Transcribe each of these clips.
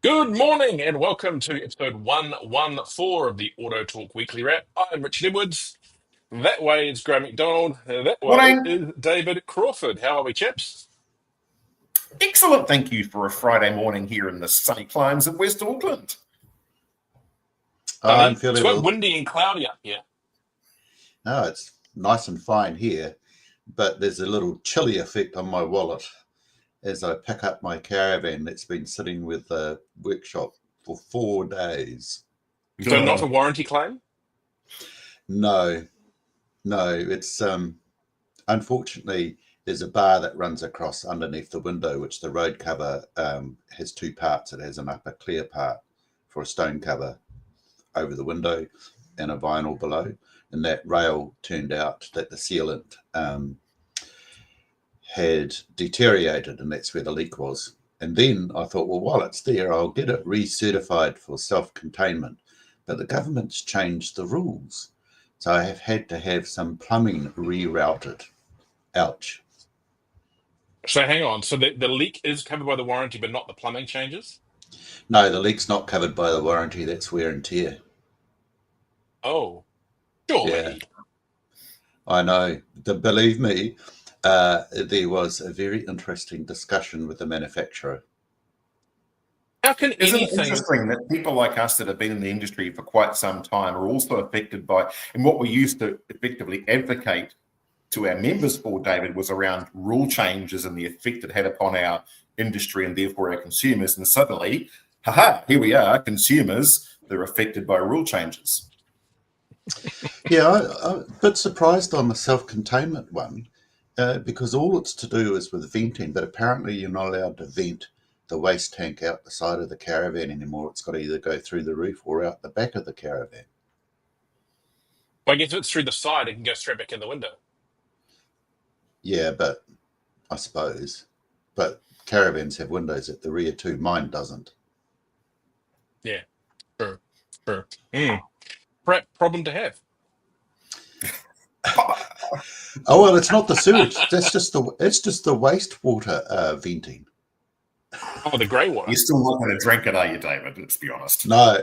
Good morning and welcome to episode 114 of the AutoTalk Weekly Wrap. I'm Richard Edwards. That way is Graham McDonald. That way Morning. is David Crawford. How are we, chaps? Excellent. Thank you for a Friday morning here in the sunny climes of West Auckland. I'm Sunny. It's feeling quite windy and cloudy up here. no, it's nice and fine here, but there's a little chilly effect on my wallet as I pick up my caravan that's been sitting with the workshop for 4 days. So not a warranty claim? No, it's unfortunately there's a bar that runs across underneath the window, which the road cover has two parts. It has an upper clear part for a stone cover over the window and a vinyl below. And that rail turned out that the sealant had deteriorated, and that's where the leak was. And then I thought, well, while it's there, I'll get it recertified for self-containment. But the government's changed the rules. So I have had to have some plumbing rerouted. Ouch. So hang on. So the leak is covered by the warranty, but not the plumbing changes? No, the leak's not covered by the warranty. That's wear and tear. Oh, surely. Yeah, I know. Believe me, there was a very interesting discussion with the manufacturer. How can Isn't it anything... interesting that people like us that have been in the industry for quite some time are also affected by, and what we used to effectively advocate to our members for, David, was around rule changes and the effect it had upon our industry and therefore our consumers. And suddenly, here we are, consumers, they're affected by rule changes. Yeah, I'm a bit surprised on the self-containment one because all it's to do is with venting, but apparently you're not allowed to vent the waste tank out the side of the caravan anymore. It's got to either go through the roof or out the back of the caravan. Well, I guess if it's through the side, it can go straight back in the window. Yeah, but I suppose. But caravans have windows at the rear too. Mine doesn't. Yeah, sure. Problem to have. Oh well, it's not the sewage. It's just the wastewater venting. Oh, the grey water. You're still not going to drink it, are you, David? Let's be honest. No.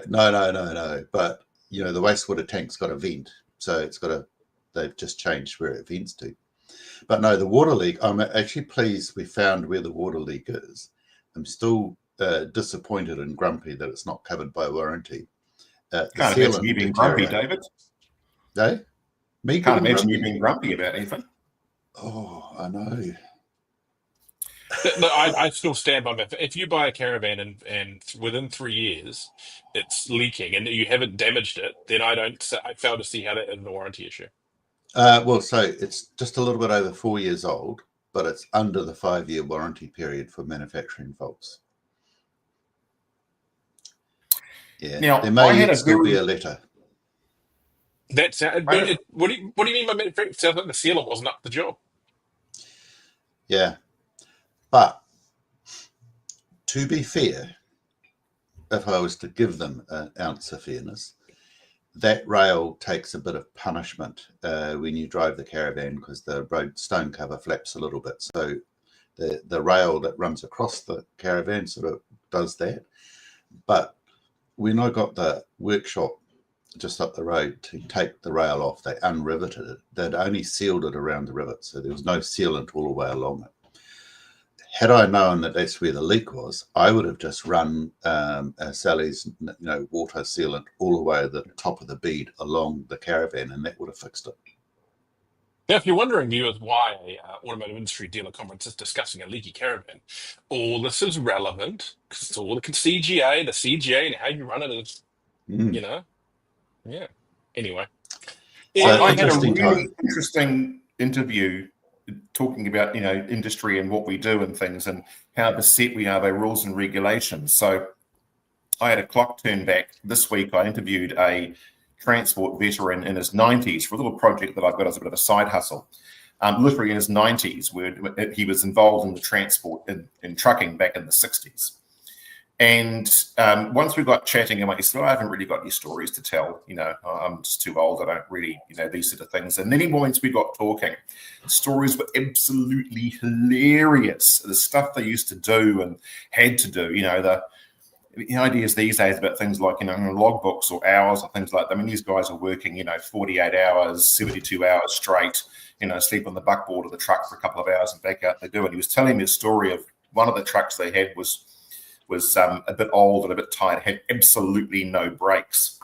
But the wastewater tank's got a vent, so it's got a. They've just changed where it vents to. But no, the water leak. I'm actually pleased we found where the water leak is. I'm still disappointed and grumpy that it's not covered by warranty. Can't imagine you being grumpy, David. No, me can't imagine you being grumpy about anything. Oh, I know. No, I still stand by my. If you buy a caravan and within 3 years it's leaking and you haven't damaged it, then I fail to see how that is a warranty issue. Well, so it's just a little bit over 4 years old, but it's under the 5-year warranty period for manufacturing faults. Yeah, now, there may still be a letter. That's what do you mean by manufacturing? It sounds like the sealant wasn't up to the job. Yeah, but to be fair, if I was to give them an ounce of fairness, that rail takes a bit of punishment when you drive the caravan because the road stone cover flaps a little bit. So the rail that runs across the caravan sort of does that. But when I got the workshop just up the road to take the rail off, they unriveted it. They'd only sealed it around the rivet, so there was no sealant all the way along it. Had I known that that's where the leak was, I would have just run Sally's water sealant all the way to the top of the bead along the caravan, and that would have fixed it. Now, if you're wondering, viewers, why a automotive industry dealer conference is discussing a leaky caravan, all this is relevant because it's all the CGA, and how you run it is, yeah. Anyway, so I had a really interesting interview talking about industry and what we do and things and how beset we are by rules and regulations. So I had a clock turn back this week. I interviewed a transport veteran in his 90s for a little project that I've got as a bit of a side hustle. Literally in his 90s, where he was involved in the transport in trucking back in the 60s. And once we got chatting, he said, I haven't really got any stories to tell. I'm just too old. I don't really, these sort of things. And then once we got talking, stories were absolutely hilarious. The stuff they used to do and had to do, the ideas these days about things like, logbooks or hours or things like that. I mean, these guys are working, 48 hours, 72 hours straight, sleep on the buckboard of the truck for a couple of hours and back out they do. And he was telling me a story of one of the trucks they had was a bit old and a bit tired, had absolutely no brakes.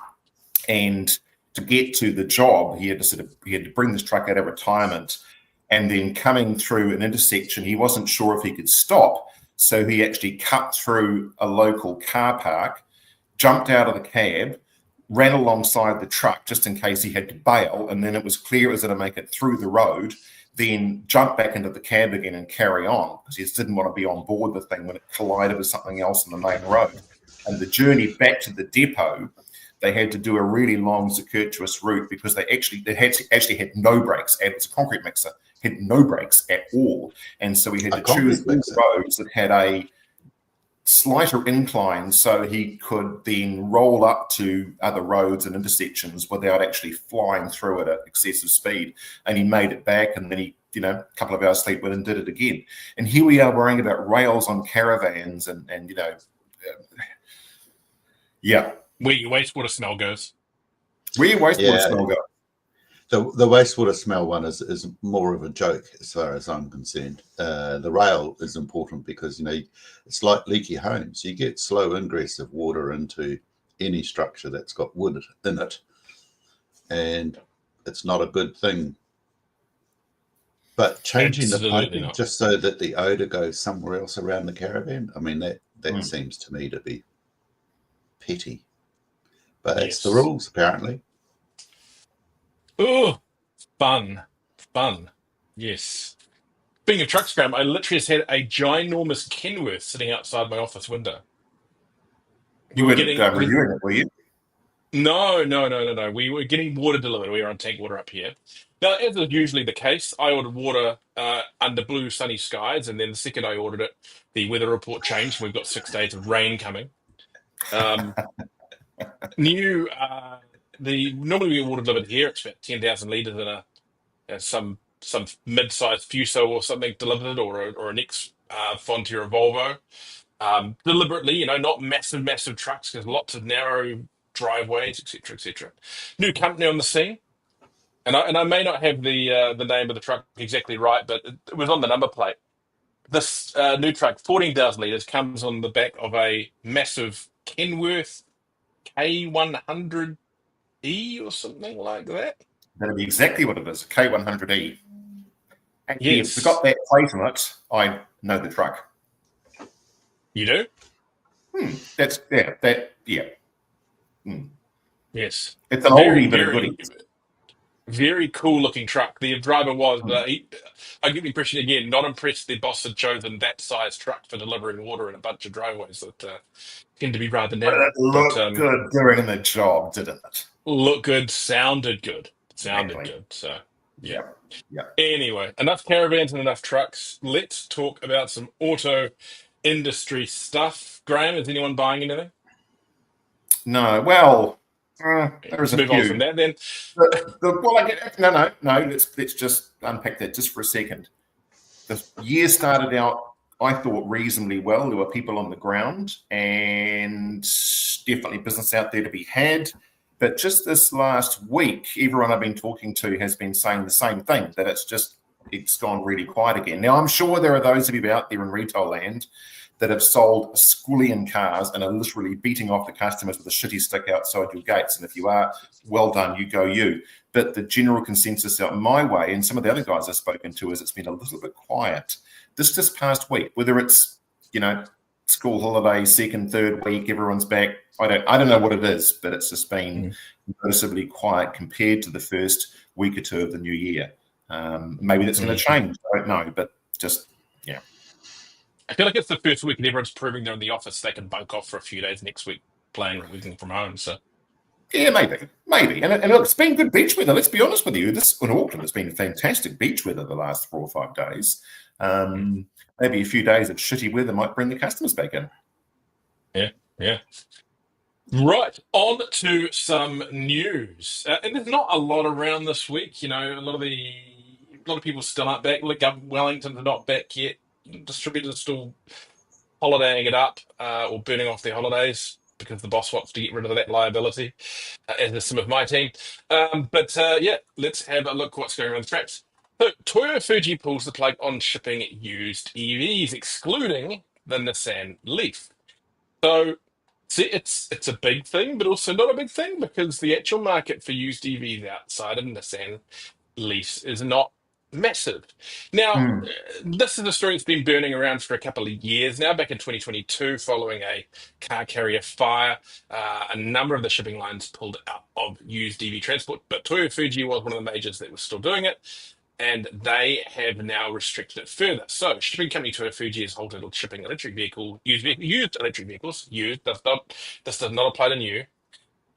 And to get to the job, he had to bring this truck out of retirement, and then coming through an intersection, he wasn't sure if he could stop. So he actually cut through a local car park, jumped out of the cab, ran alongside the truck just in case he had to bail. And then it was clear it was going to make it through the road, then jump back into the cab again and carry on, because he just didn't want to be on board the thing when it collided with something else on the main road. And the journey back to the depot, they had to do a really long circuitous route because they had no brakes. It was a concrete mixer, had no brakes at all. And so he had to choose roads that had a slighter incline so he could then roll up to other roads and intersections without actually flying through it at excessive speed. And he made it back, and then he, a couple of hours sleep went and did it again. And here we are worrying about rails on caravans and yeah. Where your wastewater smell goes. Where your wastewater smell goes. The wastewater smell one is more of a joke as far as I'm concerned. The rail is important because, it's like leaky homes. You get slow ingress of water into any structure that's got wood in it, and it's not a good thing. But changing the piping just so that the odour goes somewhere else around the caravan, I mean, that seems to me to be petty. But it's the rules, apparently. Oh, fun. Yes. Speaking of trucks, Graham, I literally just had a ginormous Kenworth sitting outside my office window. You weren't reviewing it, were you? No. We were getting water delivered. We were on tank water up here. Now, as is usually the case, I ordered water under blue, sunny skies, and then the second I ordered it, the weather report changed. We've got 6 days of rain coming. Normally we get water delivered here. It's about 10,000 litres in some mid-sized Fuso or something delivered, or an ex Frontier Volvo. Deliberately, not massive trucks, because lots of narrow driveways, etc. New company on the scene, and I may not have the name of the truck exactly right, but it was on the number plate. This new truck, 14,000 litres, comes on the back of a massive Kenworth K100E or something like that. That'd be exactly what it is, a K100E. Actually, Yes. if it's got that plate on it, I know the truck. You do? Yes. It's an oldie but a goodie. Very cool looking truck. The driver was, I get the impression, again, not impressed the boss had chosen that size truck for delivering water in a bunch of driveways that tend to be rather narrow. It looked good doing the job, didn't it? Looked good, sounded good. Good. So, yeah. Anyway, enough caravans and enough trucks. Let's talk about some auto industry stuff. Graham, is anyone buying anything? No. Well, there's a few. Move on from that then. No. Let's just unpack that just for a second. The year started out, I thought, reasonably well. There were people on the ground and definitely business out there to be had. But just this last week, everyone I've been talking to has been saying the same thing, that it's gone really quiet again. Now, I'm sure there are those of you out there in retail land that have sold a squillion cars and are literally beating off the customers with a shitty stick outside your gates. And if you are, well done, you go you. But the general consensus out my way, and some of the other guys I've spoken to, is it's been a little bit quiet. This past week, whether it's, school holiday, second, third week, everyone's back. I don't know what it is, but it's just been noticeably quiet compared to the first week or two of the new year. Maybe that's going to change. I don't know, but just, yeah. I feel like it's the first week and everyone's proving they're in the office. They can bunk off for a few days next week, working from home. So, yeah, maybe. And look, it's been good beach weather. Let's be honest with you. In Auckland, it's been fantastic beach weather the last 4 or 5 days. Maybe a few days of shitty weather might bring the customers back in. Yeah. Right, on to some news. And there's not a lot around this week. A lot of people still aren't back. Like Wellington's not back yet. Distributors still holidaying it up or burning off their holidays because the boss wants to get rid of that liability, as does some of my team. But yeah, let's have a look what's going on with the traps. So Toyo Fuji pulls the plug on shipping used EVs, excluding the Nissan Leaf. So see, it's a big thing, but also not a big thing because the actual market for used EVs outside of Nissan Leafs is not massive. Now, Mm. this is a story that's been burning around for a couple of years now. Back in 2022, following a car carrier fire, a number of the shipping lines pulled out of used EV transport, but Toyo Fuji was one of the majors that was still doing it, and they have now restricted it further. So, shipping company Toyo Fuji has halted shipping used electric vehicles. Used does not This does not apply to new,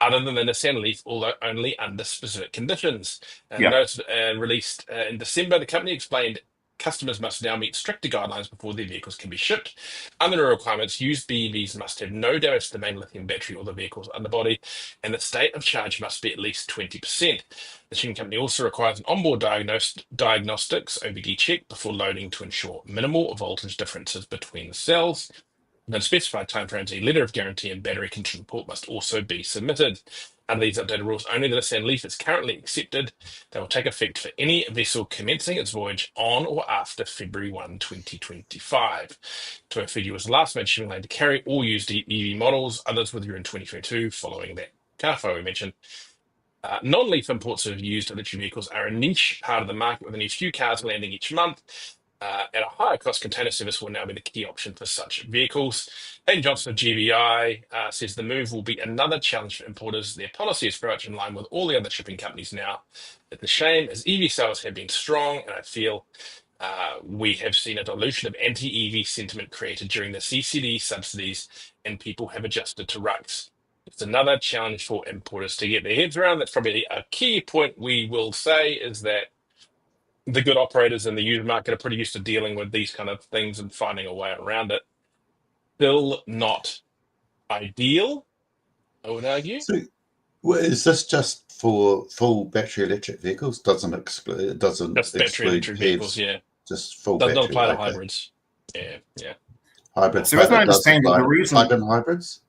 other than the Nissan Leaf, although only under specific conditions. A Yeah. note released in December, the company explained customers must now meet stricter guidelines before their vehicles can be shipped. Under the requirements, used BEVs must have no damage to the main lithium battery or the vehicle's underbody, and the state of charge must be at least 20%. The shipping company also requires an onboard diagnostics OBD check before loading to ensure minimal voltage differences between the cells. Within specified timeframes, a letter of guarantee and battery condition report must also be submitted. Under these updated rules, only the Nissan Leaf is currently accepted. They will take effect for any vessel commencing its voyage on or after February 1, 2025. Toyo Fuji was the last major shipping line to carry all used EV models. Others withdrew in 2022 following that car fire we mentioned. Non-Leaf imports of used electric vehicles are a niche part of the market with only a few cars landing each month. At a higher cost, container service will now be the key option for such vehicles. Hayden Johnson of GVI says the move will be another challenge for importers. Their policy is very much in line with all the other shipping companies now. It's a shame as EV sales have been strong, and I feel we have seen a dilution of anti-EV sentiment created during the CCD subsidies, and people have adjusted to rugs. It's another challenge for importers to get their heads around. That's probably a key point we will say is that the good operators in the used market are pretty used to dealing with these kind of things and finding a way around it. Still not ideal, I would argue. So, is this just for full battery electric vehicles? Doesn't exclude Just battery electric vehicles, HEVs, yeah. just full Does not battery. apply to Okay. hybrids. Yeah. Hybrids, So as but I it does understand it, apply the to reason plug-in hybrids.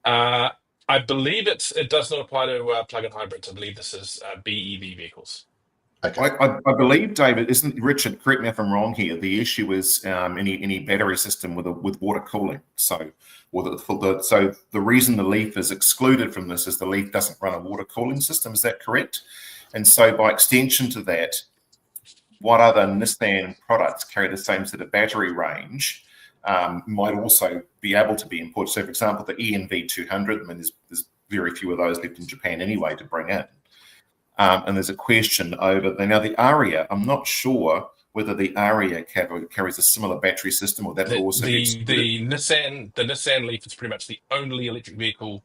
I believe it does not apply to plug-in hybrids. I believe this is BEV vehicles. Okay. I believe, David, isn't Richard? Correct me if I'm wrong here. The issue is any battery system with water cooling. So, so the reason the Leaf is excluded from this is the Leaf doesn't run a water cooling system. Is that correct? And so, by extension to that, what other Nissan products carry the same sort of battery range might also be able to be imported. So, for example, the ENV 200. I mean, there's very few of those left in Japan anyway to bring in. And there's a question over now the Aria. I'm not sure whether the Aria carries a similar battery system or that will also be the Nissan Leaf is pretty much the only electric vehicle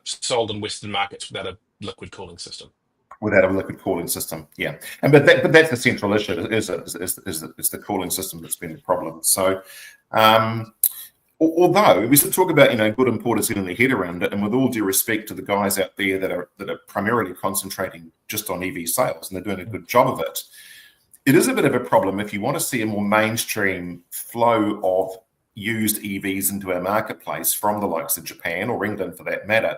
sold in Western markets without a liquid cooling system. Without a liquid cooling system, yeah, but that's the central issue is the cooling system that's been the problem. So. Although we should talk about good importers getting their head around it, and with all due respect to the guys out there that are primarily concentrating just on EV sales, and they're doing a good job of it, it is a bit of a problem if you want to see a more mainstream flow of used EVs into our marketplace from the likes of Japan or England for that matter,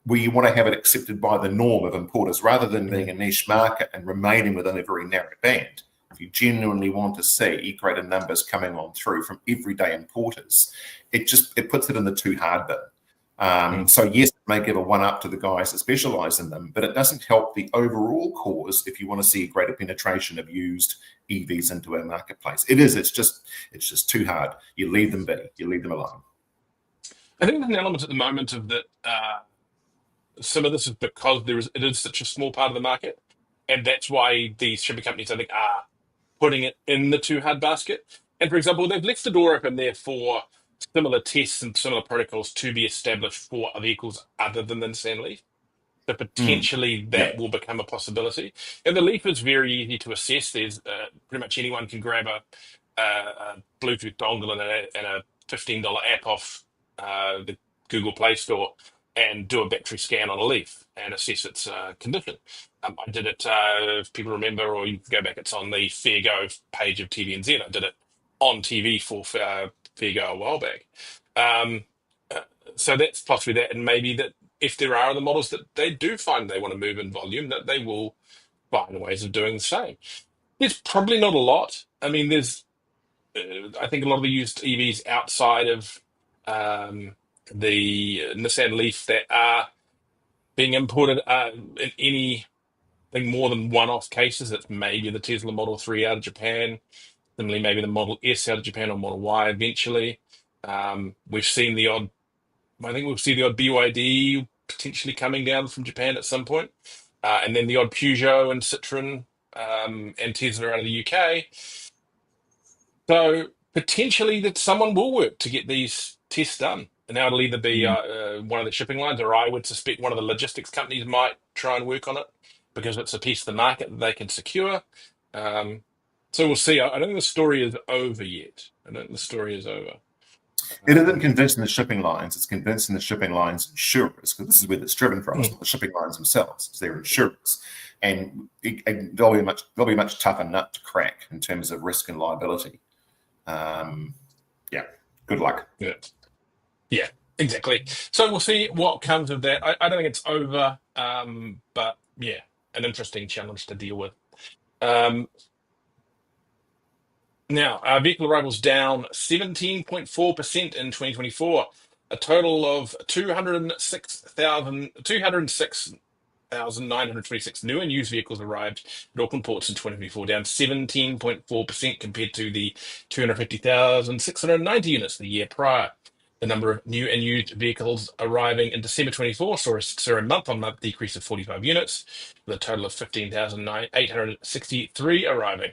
where you want to have it accepted by the norm of importers rather than being a niche market and remaining within a very narrow band. If you genuinely want to see greater numbers coming on through from everyday importers, it puts it in the too hard bit. So yes, it may give a one up to the guys that specialize in them, but it doesn't help the overall cause if you want to see a greater penetration of used EVs into our marketplace. It's just too hard. You leave them be. You leave them alone. I think there's an element at the moment of that. Some of this is because it is such a small part of the market, and that's why these shipping companies, I think, are putting it in the too hard basket. And for example, they've left the door open there for similar tests and similar protocols to be established for vehicles other than the Nissan Leaf. So potentially that will become a possibility. And the Leaf is very easy to assess. There's pretty much anyone can grab a Bluetooth dongle and a $15 app off the Google Play Store and do a battery scan on a Leaf and assess its condition. I did it, if people remember, or you can go back, it's on the Fair Go page of TVNZ. I did it on TV for fair go a while back. So that's possibly that, and maybe that if there are other models that they do find they want to move in volume, that they will find ways of doing the same. There's probably not a lot. I mean, there's I think a lot of the used EVs outside of the Nissan Leaf that are being imported in anything more than one-off cases. It's maybe the Tesla Model 3 out of Japan, similarly maybe the Model S out of Japan or Model Y eventually. We've seen the odd, I think we'll see the odd BYD potentially coming down from Japan at some point, and then the odd Peugeot and Citroen and Tesla out of the UK. So potentially that someone will work to get these tests done. And now it'll either be one of the shipping lines, or I would suspect one of the logistics companies might try and work on it because it's a piece of the market that they can secure. So we'll see. I don't think the story is over yet. I don't think the story is over. It isn't convincing the shipping lines. It's convincing the shipping lines insurers, because this is where it's driven from. It's not the shipping lines themselves. It's their insurers. And they'll be a much tougher nut to crack in terms of risk and liability. Yeah, good luck. Yeah, exactly. So we'll see what comes of that. I don't think it's over, but yeah, an interesting challenge to deal with. Now, our vehicle arrivals down 17.4% in 2024, a total of 206,926 new and used vehicles arrived at Auckland ports in 2024, down 17.4% compared to the 250,690 units the year prior. The number of new and used vehicles arriving in December 24 saw a month-on-month decrease of 45 units, with a total of 15,863 arriving.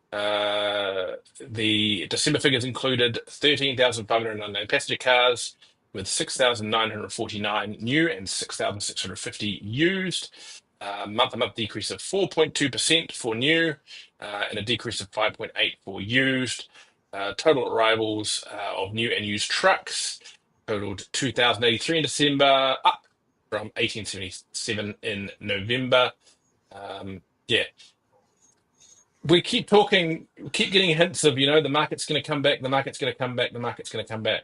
The December figures included 13,599 passenger cars, with 6,949 new and 6,650 used. Month-on-month decrease of 4.2% for new, and a decrease of 5.8% for used. Total arrivals of new and used trucks totaled 2,083 in December, up from 1,877 in November. Yeah. We keep getting hints of, the market's going to come back, the market's going to come back, the market's going to come back.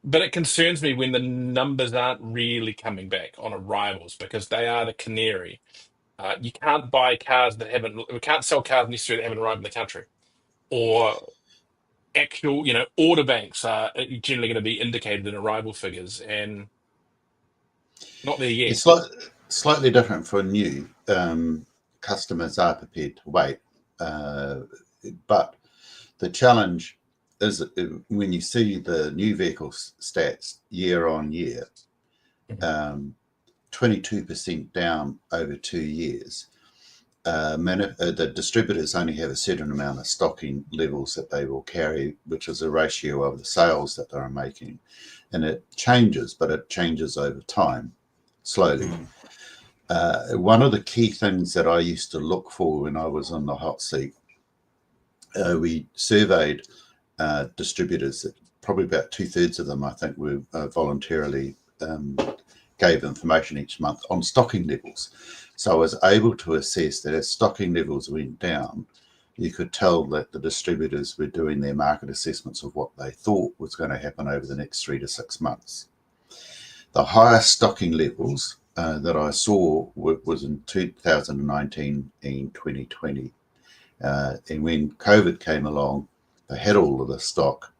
But it concerns me when the numbers aren't really coming back on arrivals, because they are the canary. You can't buy cars we can't sell cars necessarily that haven't arrived in the country. Or actual, order banks are generally going to be indicated in arrival figures, and not there yet. It's slightly different for new. Customers are prepared to wait. But the challenge is when you see the new vehicle stats year on year, 22% down over 2 years. The distributors only have a certain amount of stocking levels that they will carry, which is a ratio of the sales that they're making. And it changes, but it changes over time, slowly. One of the key things that I used to look for when I was on the hot seat, we surveyed distributors, probably about 2/3 of them, I think, were voluntarily gave information each month on stocking levels. So I was able to assess that as stocking levels went down, you could tell that the distributors were doing their market assessments of what they thought was going to happen over the next 3 to 6 months. The highest stocking levels that I saw was in 2019 and 2020. And when COVID came along, they had all of the stock,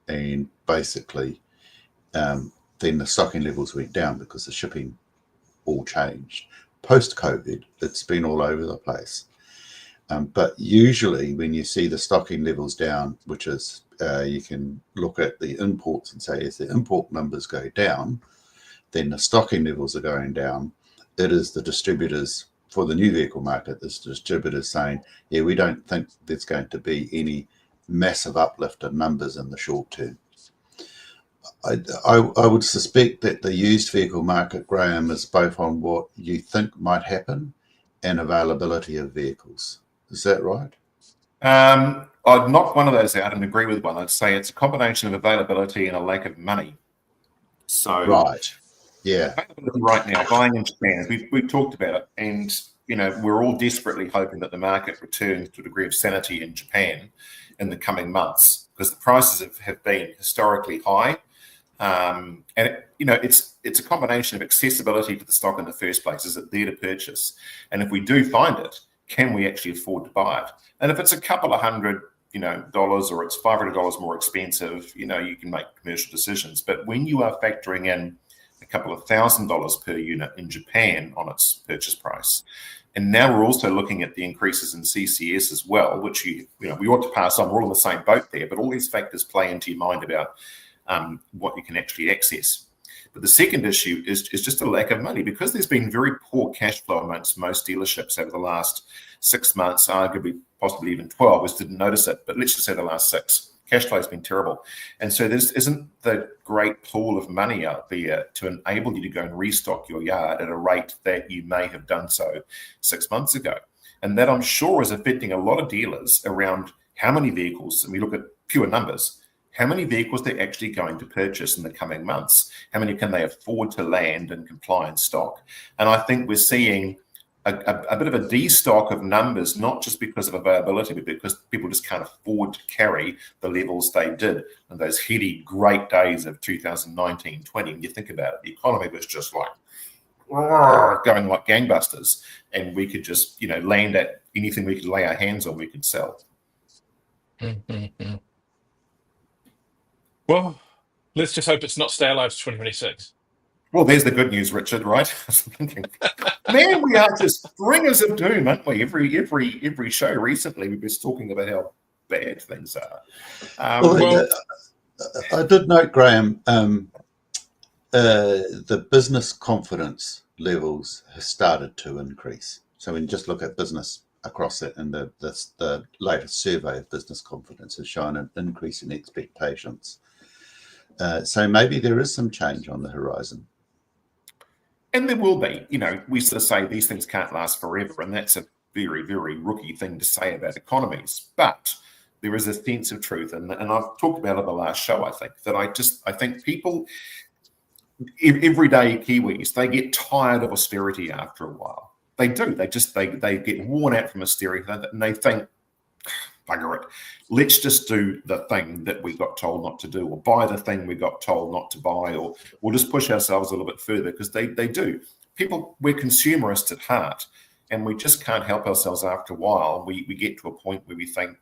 and basically then the stocking levels went down because the shipping all changed. Post-COVID, it's been all over the place. But usually when you see the stocking levels down, which is you can look at the imports and say, as the import numbers go down, then the stocking levels are going down. It is the distributors for the new vehicle market, the distributors saying, yeah, we don't think there's going to be any massive uplift in numbers in the short term. I would suspect that the used vehicle market, Graham, is both on what you think might happen and availability of vehicles. Is that right? I'd knock one of those out and agree with one. I'd say it's a combination of availability and a lack of money. So right, yeah. Right now, buying in Japan, we've talked about it, and we're all desperately hoping that the market returns to a degree of sanity in Japan, in the coming months because the prices have been historically high. And it's a combination of accessibility to the stock in the first place. Is it there to purchase? And if we do find it, can we actually afford to buy it? And if it's a couple of $100 dollars or it's $500 more expensive, you can make commercial decisions. But when you are factoring in a couple of $1,000 per unit in Japan on its purchase price, and now we're also looking at the increases in CCS as well, which we ought to pass on. We're all in the same boat there, but all these factors play into your mind about what you can actually access. But the second issue is just a lack of money, because there's been very poor cash flow amongst most dealerships over the last 6 months, arguably possibly even 12. We just didn't notice it, but let's just say the last 6. Cash flow has been terrible. And so there isn't the great pool of money out there to enable you to go and restock your yard at a rate that you may have done so 6 months ago. And that, I'm sure, is affecting a lot of dealers around how many vehicles, and we look at pure numbers, how many vehicles they're actually going to purchase in the coming months. How many can they afford to land in compliance stock? And I think we're seeing a bit of a destock of numbers, not just because of availability, but because people just can't afford to carry the levels they did in those heady, great days of 2019, 20. When you think about it, the economy was just like going like gangbusters, and we could just, land at anything we could lay our hands on, we could sell. Mm-hmm. Well, let's just hope it's not Stay Alive to 2026. Well, there's the good news, Richard, right? I was thinking, man, we are just bringers of doom, aren't we? Every show recently, we've been talking about how bad things are. I did note, Graham, the business confidence levels have started to increase. So when you just look at business across it, and the latest survey of business confidence has shown an increase in expectations. So maybe there is some change on the horizon. And there will be. We sort of say these things can't last forever, and that's a very, very rookie thing to say about economies. But there is a sense of truth, and I've talked about it in the last show, I think, that I think people, everyday Kiwis, they get tired of austerity after a while. They do. They get worn out from austerity, and they think, bugger it, let's just do the thing that we got told not to do, or buy the thing we got told not to buy, or we'll just push ourselves a little bit further, because they do. People, we're consumerists at heart, and we just can't help ourselves after a while. We get to a point where we think,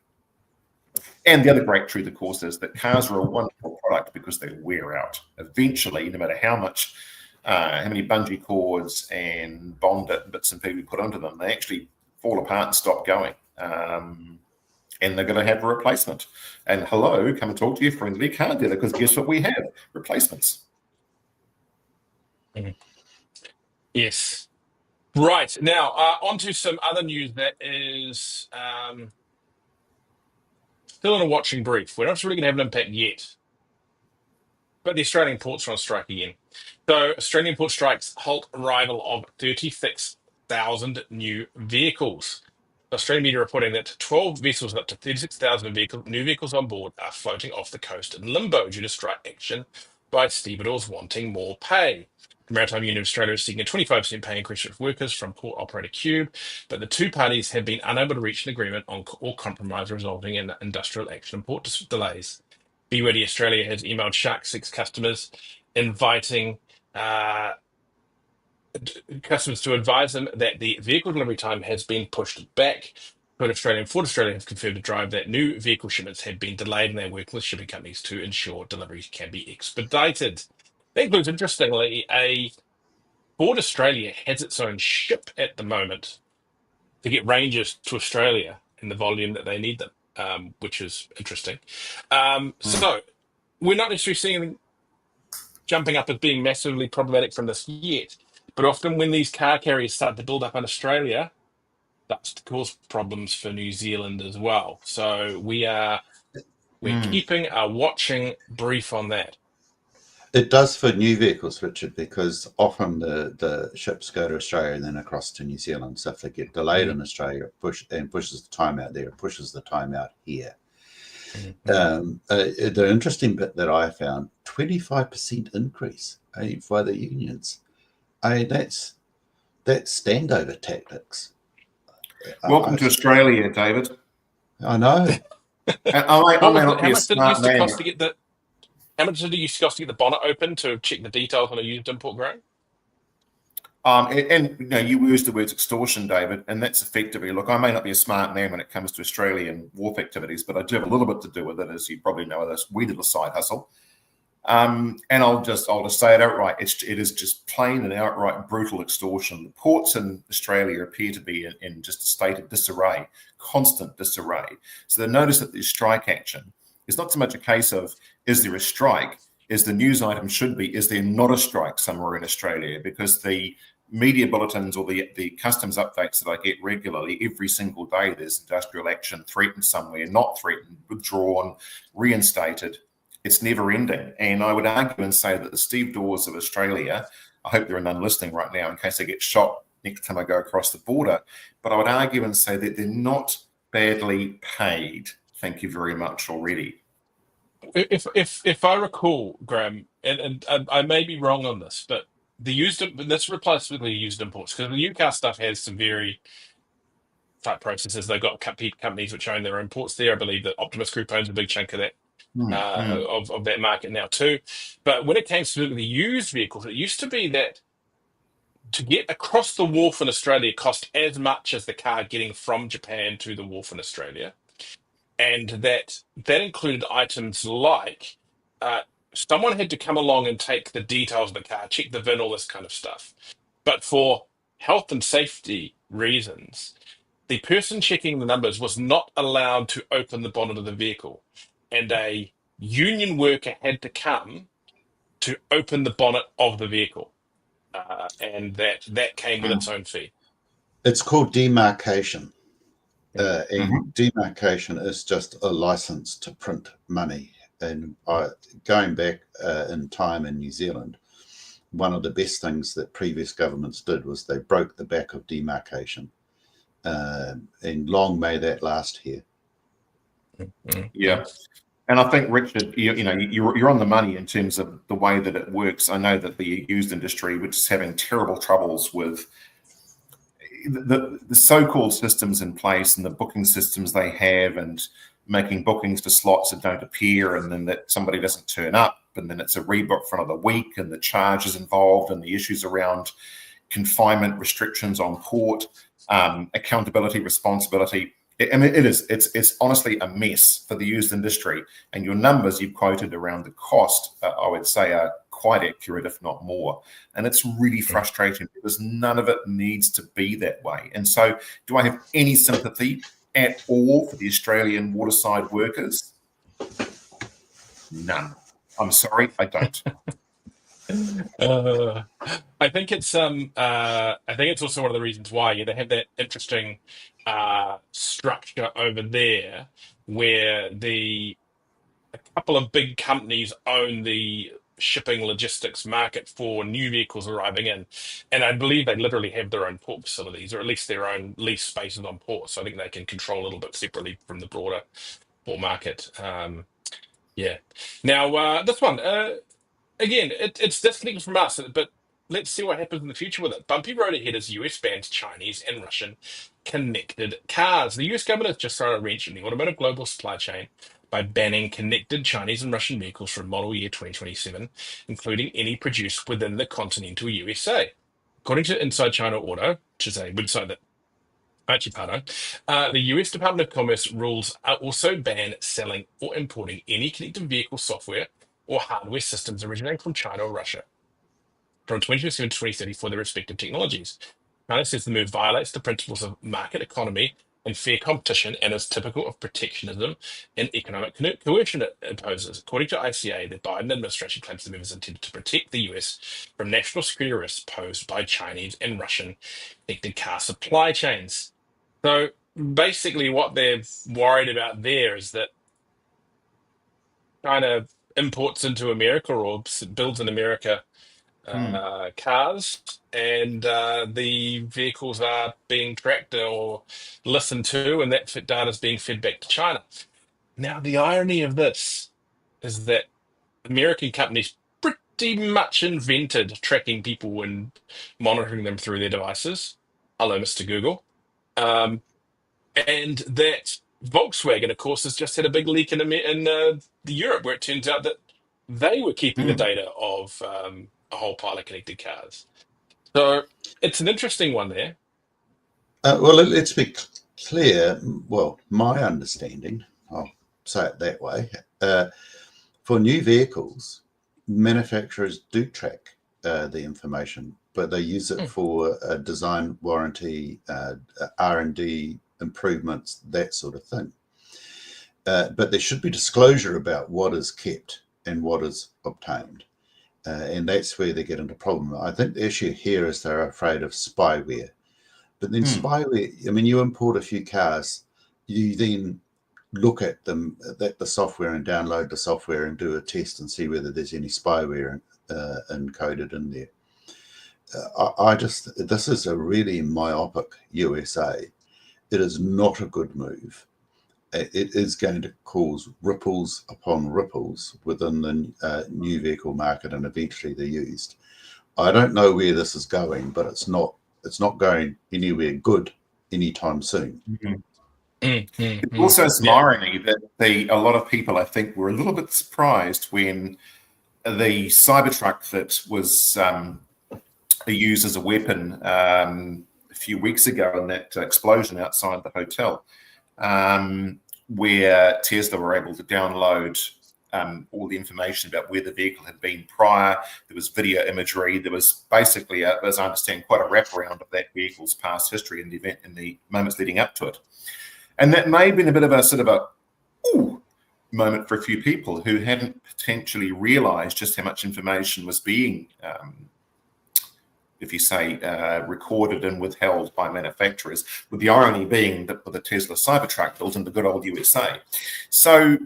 and the other great truth, of course, is that cars are a wonderful product because they wear out. Eventually, no matter how many bungee cords and bonded bits and pieces we put onto them, they actually fall apart and stop going. And they're going to have a replacement. And hello, come and talk to your friendly car dealer, because guess what we have? Replacements. Mm-hmm. Yes. Right. Now, on to some other news that is still in a watching brief. We're not really going to have an impact yet. But the Australian ports are on strike again. So Australian port strikes halt arrival of 36,000 new vehicles. Australian media reporting that 12 vessels with up to 36,000 new vehicles on board are floating off the coast in limbo due to strike action by stevedores wanting more pay. The Maritime Union of Australia is seeking a 25% pay increase for workers from port operator Cube, but the two parties have been unable to reach an agreement on or compromise, resulting in industrial action and port delays. Be Ready Australia has emailed Shark 6 customers inviting customers to advise them that the vehicle delivery time has been pushed back. Ford Australia have confirmed to Drive that new vehicle shipments have been delayed, and they're working with shipping companies to ensure deliveries can be expedited. That includes, interestingly, Ford Australia has its own ship at the moment to get Rangers to Australia in the volume that they need them, which is interesting. So we're not necessarily seeing jumping up as being massively problematic from this yet, but often when these car carriers start to build up in Australia, that's to cause problems for New Zealand as well. So we're keeping a watching brief on that. It does for new vehicles, Richard, because often the ships go to Australia and then across to New Zealand. So if they get delayed in Australia, pushes the time out there, it pushes the time out here. The interesting bit that I found, 25% increase by the unions. That's standover tactics. Welcome to Australia, David. I know. And I What may was the, not how be a much did it smart used to man. cost to get the how much did it used to cost to get the bonnet open to check the details on a used import grain? And you know, you used the words extortion, David, and that's effectively, look, I may not be a smart man when it comes to Australian wharf activities, but I do have a little bit to do with it, as you probably know, this wee little side hustle. And I'll just say it outright. It is just plain and outright brutal extortion. The ports in Australia appear to be in just a state of disarray, constant disarray. So the notice that there's strike action is not so much a case of, is there a strike? Is the news item should be, is there not a strike somewhere in Australia? Because the media bulletins or the customs updates that I get regularly, every single day there's industrial action threatened somewhere, not threatened, withdrawn, reinstated. It's never ending. And I would argue and say that the Steve Dawes of Australia, I hope there are none listening right now in case they get shot next time I go across the border, but I would argue and say that they're not badly paid. Thank you very much already. If I recall, Graham, and I may be wrong on this, but this applies specifically to used imports because the UCAR stuff has some very tight processes. They've got companies which own their own ports there. I believe that Optimus Group owns a big chunk of that of that market now too. But when it came to the used vehicles, it used to be that to get across the wharf in Australia cost as much as the car getting from Japan to the wharf in Australia, and that included items like uh, someone had to come along and take the details of the car, check the VIN, all this kind of stuff. But for health and safety reasons, the person checking the numbers was not allowed to open the bonnet of the vehicle, and a union worker had to come to open the bonnet of the vehicle, and that came with its own fee. It's called demarcation. Mm-hmm. And demarcation is just a license to print money. And going back in time in New Zealand, one of the best things that previous governments did was they broke the back of demarcation. And long may that last here. Yeah. And I think, Richard, you're on the money in terms of the way that it works. I know that the used industry, which is having terrible troubles with the so-called systems in place and the booking systems they have, and making bookings for slots that don't appear, and then that somebody doesn't turn up, and then it's a rebook for another week, and the charges involved, and the issues around confinement restrictions on port, accountability, responsibility. It's honestly a mess for the used industry. And your numbers you quoted around the cost, I would say, are quite accurate, if not more. And it's really frustrating because none of it needs to be that way. And so, do I have any sympathy at all for the Australian waterside workers? None. I'm sorry, I don't. I think it's also one of the reasons why they have that interesting structure over there where a couple of big companies own the shipping logistics market for new vehicles arriving in, and I believe they literally have their own port facilities, or at least their own lease spaces on ports. So I think they can control a little bit separately from the broader port market. Yeah. Now this one. Again, it's disconnected from us, but let's see what happens in the future with it. Bumpy road ahead as US bans Chinese and Russian connected cars. The US government has just thrown a wrench in the automotive global supply chain by banning connected Chinese and Russian vehicles from model year 2027, including any produced within the continental USA. According to Inside China Auto, which is a website that Archipado, the US Department of Commerce rules also ban selling or importing any connected vehicle software or hardware systems originating from China or Russia from 2027 to 2030 for their respective technologies. China says the move violates the principles of market economy and fair competition and is typical of protectionism and economic coercion it imposes. According to ICA, the Biden administration claims the move is intended to protect the US from national security risks posed by Chinese and Russian connected car supply chains. So basically, what they're worried about there is that China imports into America or builds in America cars, and the vehicles are being tracked or listened to, and that data is being fed back to China. Now, the irony of this is that American companies pretty much invented tracking people and monitoring them through their devices. Hello, Mr. Google. And that Volkswagen, of course, has just had a big leak in Europe, where it turns out that they were keeping the data of a whole pile of connected cars. So it's an interesting one there. Well, let's be clear. Well, my understanding, I'll say it that way, for new vehicles, manufacturers do track the information, but they use it for design warranty, R&D improvements, that sort of thing. But there should be disclosure about what is kept and what is obtained. And that's where they get into problem. I think the issue here is they're afraid of spyware. But then spyware, I mean, you import a few cars, you then look at them, at the software, and download the software and do a test and see whether there's any spyware encoded in there. This is a really myopic USA. It is not a good move. It is going to cause ripples upon ripples within the new vehicle market and eventually the used. I don't know where this is going, but it's not going anywhere good anytime soon. It's also some irony that a lot of people, I think, were a little bit surprised when the Cybertruck that was used as a weapon a few weeks ago in that explosion outside the hotel, where Tesla were able to download all the information about where the vehicle had been prior. There was video imagery. There was basically, as I understand, quite a wraparound of that vehicle's past history and the event in the moments leading up to it. And that may have been a bit of a sort of a ooh moment for a few people who hadn't potentially realized just how much information was being, if you say, recorded and withheld by manufacturers, with the irony being that with the Tesla Cybertruck built in the good old USA. So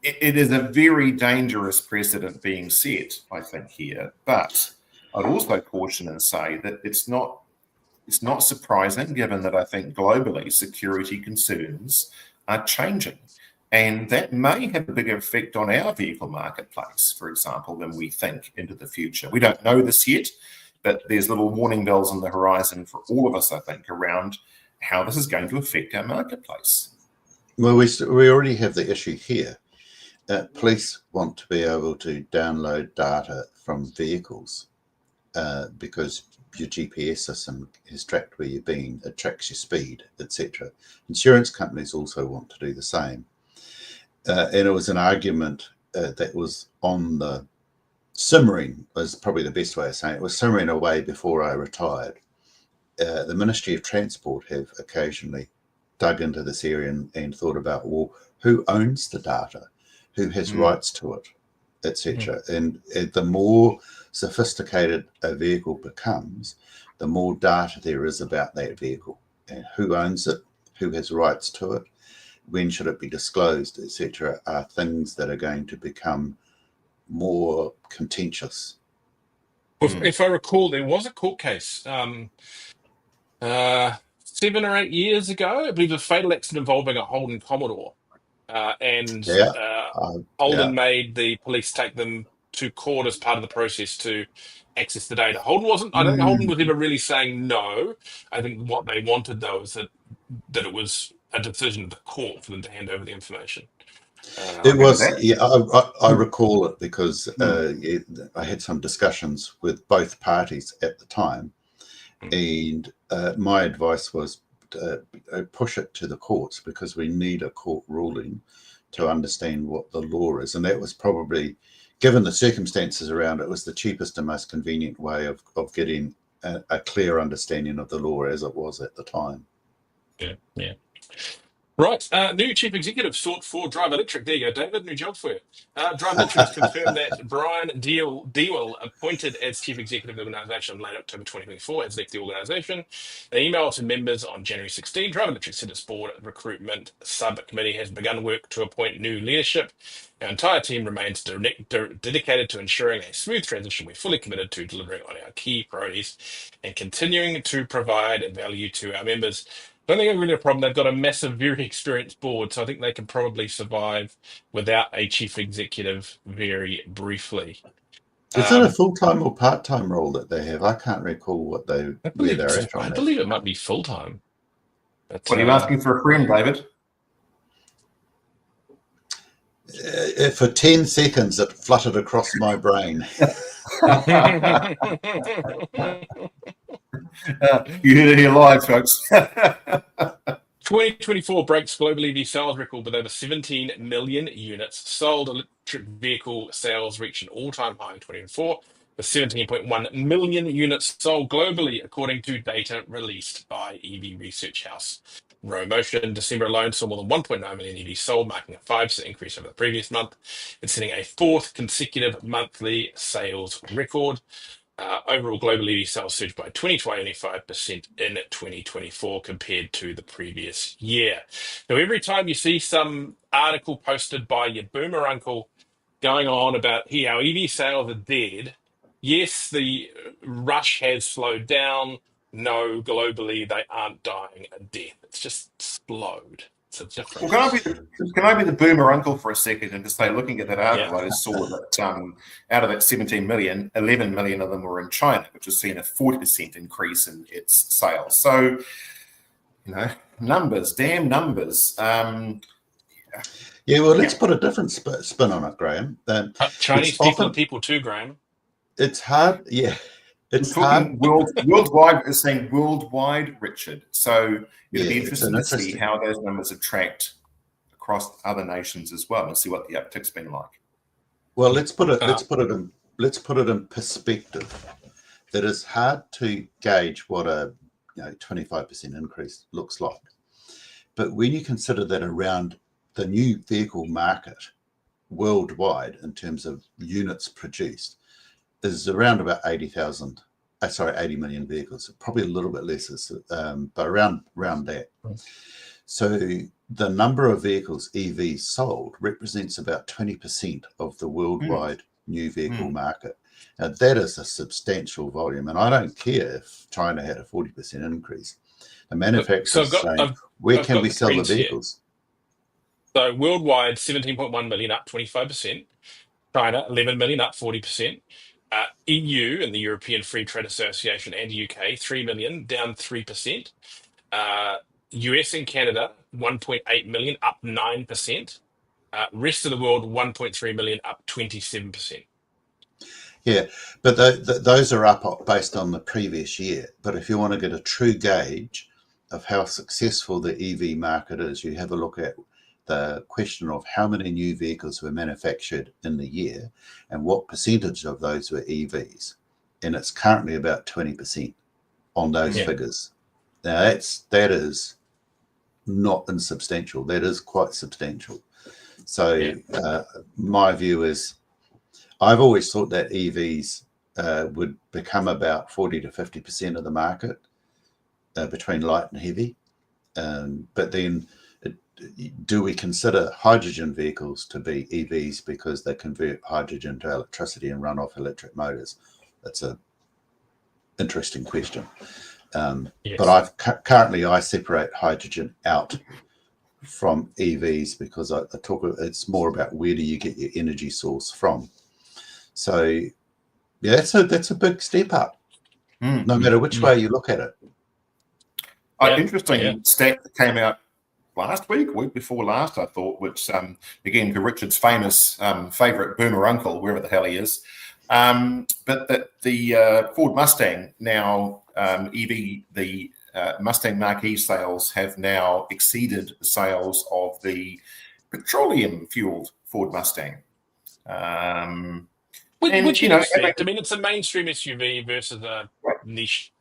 it is a very dangerous precedent being set, I think, here. But I'd also caution and say that it's not surprising, given that I think globally security concerns are changing. And that may have a bigger effect on our vehicle marketplace, for example, than we think into the future. We don't know this yet, but there's little warning bells on the horizon for all of us, I think, around how this is going to affect our marketplace. Well, we already have the issue here. Police want to be able to download data from vehicles because your GPS system has tracked where you're being, it tracks your speed, etc. Insurance companies also want to do the same. And it was an argument that was on the simmering, was probably the best way of saying it, was simmering away before I retired. The Ministry of Transport have occasionally dug into this area and thought about, well, who owns the data? Who has rights to it, etc. And the more sophisticated a vehicle becomes, the more data there is about that vehicle and who owns it, who has rights to it, when should it be disclosed, etc. are things that are going to become more contentious. If I recall, there was a court case 7 or 8 years ago, I believe, a fatal accident involving a Holden Commodore. Holden made the police take them to court as part of the process to access the data. I don't think Holden was ever really saying no. I think what they wanted, though, is that it was a decision of the court for them to hand over the information. It was, I recall it because I had some discussions with both parties at the time, and my advice was push it to the courts because we need a court ruling to understand what the law is. And that was probably, given the circumstances around it, was the cheapest and most convenient way of getting a clear understanding of the law as it was at the time. Yeah. Right, new chief executive sought for Drive Electric. There you go, David. New job for you. Drive Electric has confirmed that Brian Dewell, appointed as chief executive of the organisation in late October 2024, has left the organisation. An email to members on January 16. Drive Electric said its board recruitment subcommittee has begun work to appoint new leadership. Our entire team remains dedicated to ensuring a smooth transition. We're fully committed to delivering on our key priorities and continuing to provide value to our members. I don't think they're really a problem. They've got a massive, very experienced board, so I think they can probably survive without a chief executive very briefly. Is it a full-time or part-time role that they have? I can't recall where they're at on I that. believe it might be full-time. What are you asking for a friend, David? For 10 seconds, it fluttered across my brain. You heard it here live, folks. 2024 breaks global EV sales record with over 17 million units sold. Electric vehicle sales reached an all-time high in 2024, with 17.1 million units sold globally, according to data released by EV research house Motion. December alone saw more than 1.9 million EVs sold, marking a 5% increase over the previous month and setting a fourth consecutive monthly sales record. Overall, global EV sales surged by 25% in 2024 compared to the previous year. Now, every time you see some article posted by your boomer uncle going on about, hey, our EV sales are dead, yes, the rush has slowed down. No, globally, they aren't dying a death. It's just slowed. It's a difference. Well, can I be the boomer uncle for a second and just say, looking at that article, I just saw that out of that 17 million, 11 million of them were in China, which has seen a 40% increase in its sales. So, numbers, damn numbers. Let's put a different spin on it, Graham. Chinese people are people too, Graham. It's hard, It's hard. Worldwide, it's saying worldwide, Richard. So it'll be interesting to see how those numbers are tracked across other nations as well, and see what the uptick's been like. Well, let's put it in perspective. That is hard to gauge what a 25% increase looks like. But when you consider that around the new vehicle market worldwide, in terms of units produced, is around about 80 million vehicles, probably a little bit less, but around that. So the number of vehicles EVs sold represents about 20% of the worldwide new vehicle market. Now, that is a substantial volume, and I don't care if China had a 40% increase. The manufacturers saying, where can we sell the vehicles? So worldwide, 17.1 million, up 25%. China, 11 million, up 40%. EU and the European Free Trade Association and UK, 3 million, down 3%. US and Canada, 1.8 million, up 9%. Rest of the world, 1.3 million, up 27%. Yeah, but those are up based on the previous year. But if you want to get a true gauge of how successful the EV market is, you have a look at the question of how many new vehicles were manufactured in the year and what percentage of those were EVs. And it's currently about 20% on those figures. Now, that is not insubstantial. That is quite substantial. So my view is, I've always thought that EVs would become about 40 to 50% of the market between light and heavy. But then do we consider hydrogen vehicles to be EVs because they convert hydrogen to electricity and run off electric motors? That's an interesting question. But currently I separate hydrogen out from EVs because it's more about where do you get your energy source from. So that's a big step up, no matter which way you look at it. Interesting stat that came out last week before last, I thought, which again, to Richard's famous favorite boomer uncle, wherever the hell he is, but that the Ford Mustang now the Mustang Mach-E sales have now exceeded the sales of the petroleum-fueled Ford Mustang. Which you expect. I mean, it's a mainstream SUV versus a niche.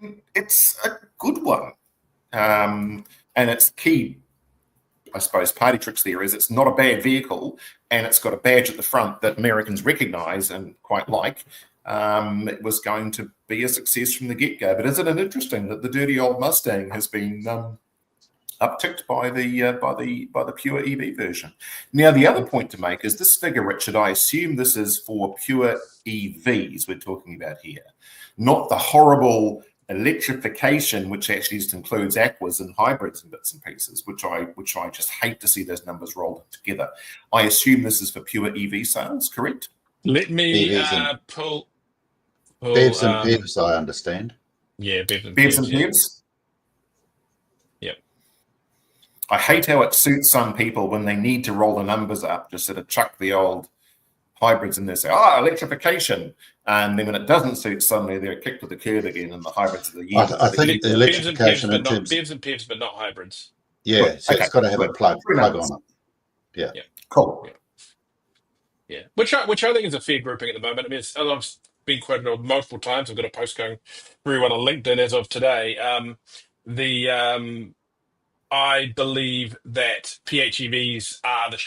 And it's a good one. And its key, I suppose, party tricks there is it's not a bad vehicle, and it's got a badge at the front that Americans recognise and quite like. It was going to be a success from the get-go. But isn't it interesting that the dirty old Mustang has been upticked by the pure EV version? Now, the other point to make is this figure, Richard, I assume this is for pure EVs we're talking about here, not the horrible electrification, which actually just includes aquas and hybrids and bits and pieces, which I just hate to see those numbers rolled together. I assume this is for pure EV sales, correct? Let me pull BEVs and PHEVs, I understand. Yeah, BEVs and PHEVs. Yep. I hate how it suits some people when they need to roll the numbers up, just sort of chuck the old hybrids in there, say, electrification. And then when it doesn't suit, suddenly they're kicked to the curb again, and the hybrids are the evil. I think the electrification in terms BEVs and PEVs, but not hybrids. Yeah, good. so Okay. It's got to have a plug on it. Yeah. Cool. Yeah. Which I think is a fair grouping at the moment. I mean, I've been quoted on multiple times. I've got a post going very well on LinkedIn as of today. I believe that PHEVs are the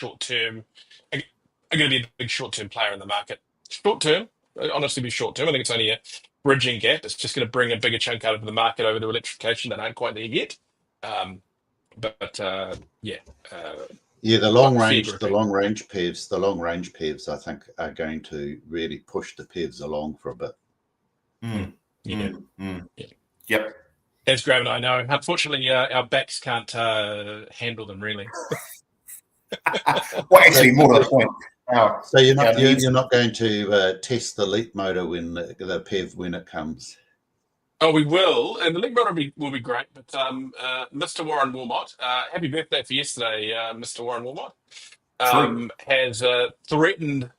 are going to be a big short-term player in the market. Short-term, honestly, be short-term. I think it's only a bridging gap. It's just going to bring a bigger chunk out of the market over to electrification that aren't quite there yet. Yeah, the long range PEVs, I think, are going to really push the PEVs along for a bit. Yep. As Graham and I know, unfortunately, our backs can't handle them really. Well, actually, more to the point. So you're not going to test the Leap motor when the PEV when it comes. Oh, we will, and the link motor will be great. But Mr. Warren Wilmot, happy birthday for yesterday, Mr. Warren Wilmot, has threatened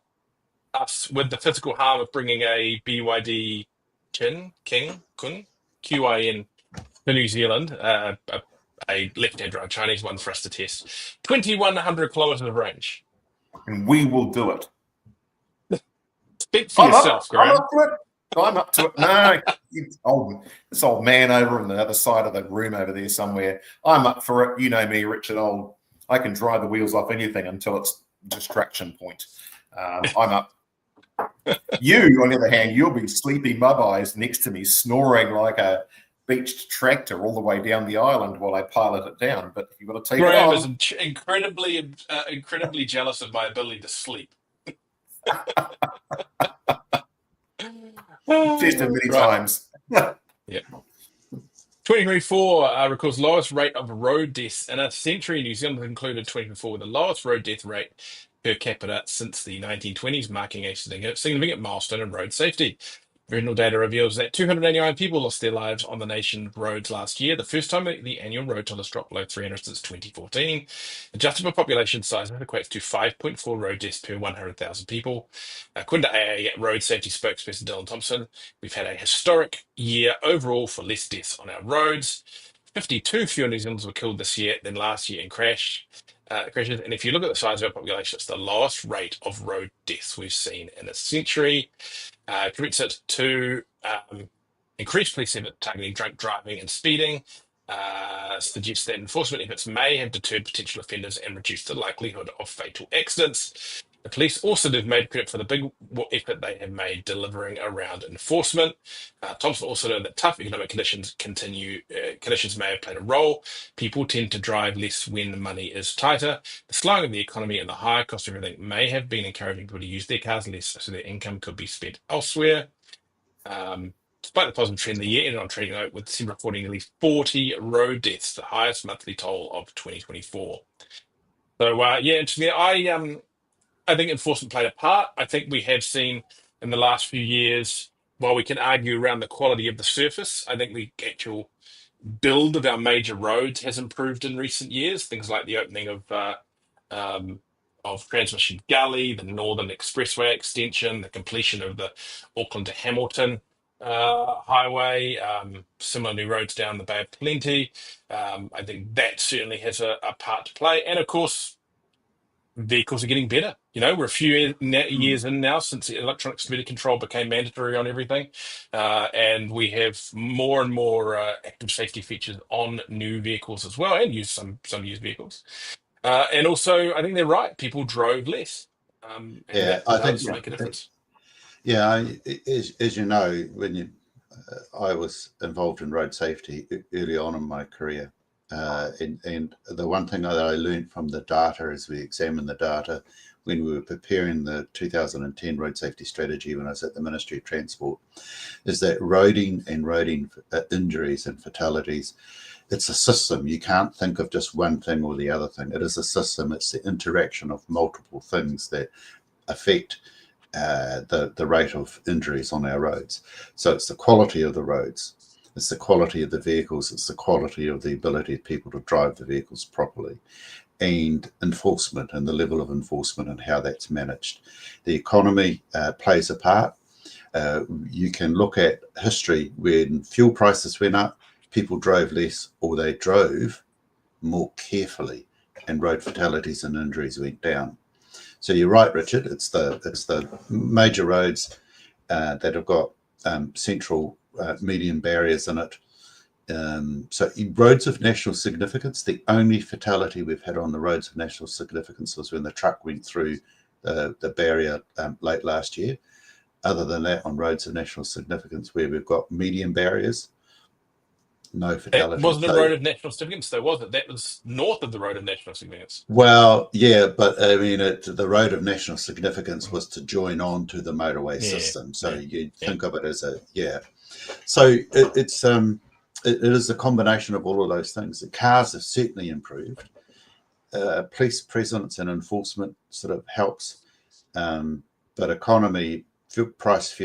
us with the physical harm of bringing a BYD Qin to New Zealand, a left-hand drive Chinese one for us to test. 2,100 kilometers of range. And we will do it. Speak for yourself, Graham. I'm up to it. No, this old man over on the other side of the room over there somewhere. I'm up for it. You know me, Richard. I can drive the wheels off anything until it's distraction point. I'm up. You, on the other hand, you'll be sleepy mud-eyes next to me, snoring like a beached tractor all the way down the island while I pilot it down. But if you've got to take Graham it is incredibly jealous of my ability to sleep. Tested many times. Yeah. 2024 records lowest rate of road deaths in a century. New Zealand included 2024 with the lowest road death rate per capita since the 1920s, marking a significant milestone in road safety. Regional data reveals that 289 people lost their lives on the nation's roads last year, the first time that the annual road toll has dropped below 300 since 2014. Adjusted for population size, that equates to 5.4 road deaths per 100,000 people. According to AA Road Safety spokesperson Dylan Thompson, we've had a historic year overall for less deaths on our roads. 52 fewer New Zealanders were killed this year than last year in crashes. And if you look at the size of our population, it's the lowest rate of road deaths we've seen in a century. Commits it to increased police effort targeting drunk driving and speeding. Suggests that enforcement efforts may have deterred potential offenders and reduced the likelihood of fatal accidents. The police also have made credit for the big effort they have made delivering around enforcement. Thompson also noted that tough economic conditions may have played a role. People tend to drive less when money is tighter. The slowing of the economy and the higher cost of everything may have been encouraging people to use their cars less so their income could be spent elsewhere. Despite the positive trend, the year ended on trading note with December reporting nearly 40 road deaths, the highest monthly toll of 2024. So, interestingly, I think enforcement played a part. I think we have seen in the last few years, while we can argue around the quality of the surface, I think the actual build of our major roads has improved in recent years. Things like the opening of Transmission Gully, the Northern Expressway extension, the completion of the Auckland to Hamilton highway, similar new roads down the Bay of Plenty. I think that certainly has a part to play. And of course, vehicles are getting better. We're a few years in now since the electronic speed control became mandatory on everything. And we have more and more active safety features on new vehicles as well, and some used vehicles. And also, I think they're right. People drove less. And that does make a difference. Yeah, as you know, when I was involved in road safety early on in my career, and the one thing that I learned from the data as we examined the data when we were preparing the 2010 road safety strategy when I was at the Ministry of Transport is that roading injuries and fatalities, it's a system. You can't think of just one thing or the other thing. It is a system. It's the interaction of multiple things that affect the rate of injuries on our roads. So it's the quality of the roads. It's the quality of the vehicles. It's the quality of the ability of people to drive the vehicles properly, and enforcement and the level of enforcement and how that's managed. The economy plays a part. You can look at history when fuel prices went up, people drove less, or they drove more carefully, and road fatalities and injuries went down. So you're right, Richard. It's the major roads that have got central median barriers in it. So roads of national significance, the only fatality we've had on the roads of national significance was when the truck went through the barrier late last year. Other than that, on roads of national significance where we've got median barriers, no It fatalities. wasn't a road of national significance, though, was it? That was north of the road of national significance. Well, yeah, but I mean, the road of national significance was to join on to the motorway system. So you think of it as So it is a combination of all of those things. The cars have certainly improved. Police presence and enforcement sort of helps, but economy, price of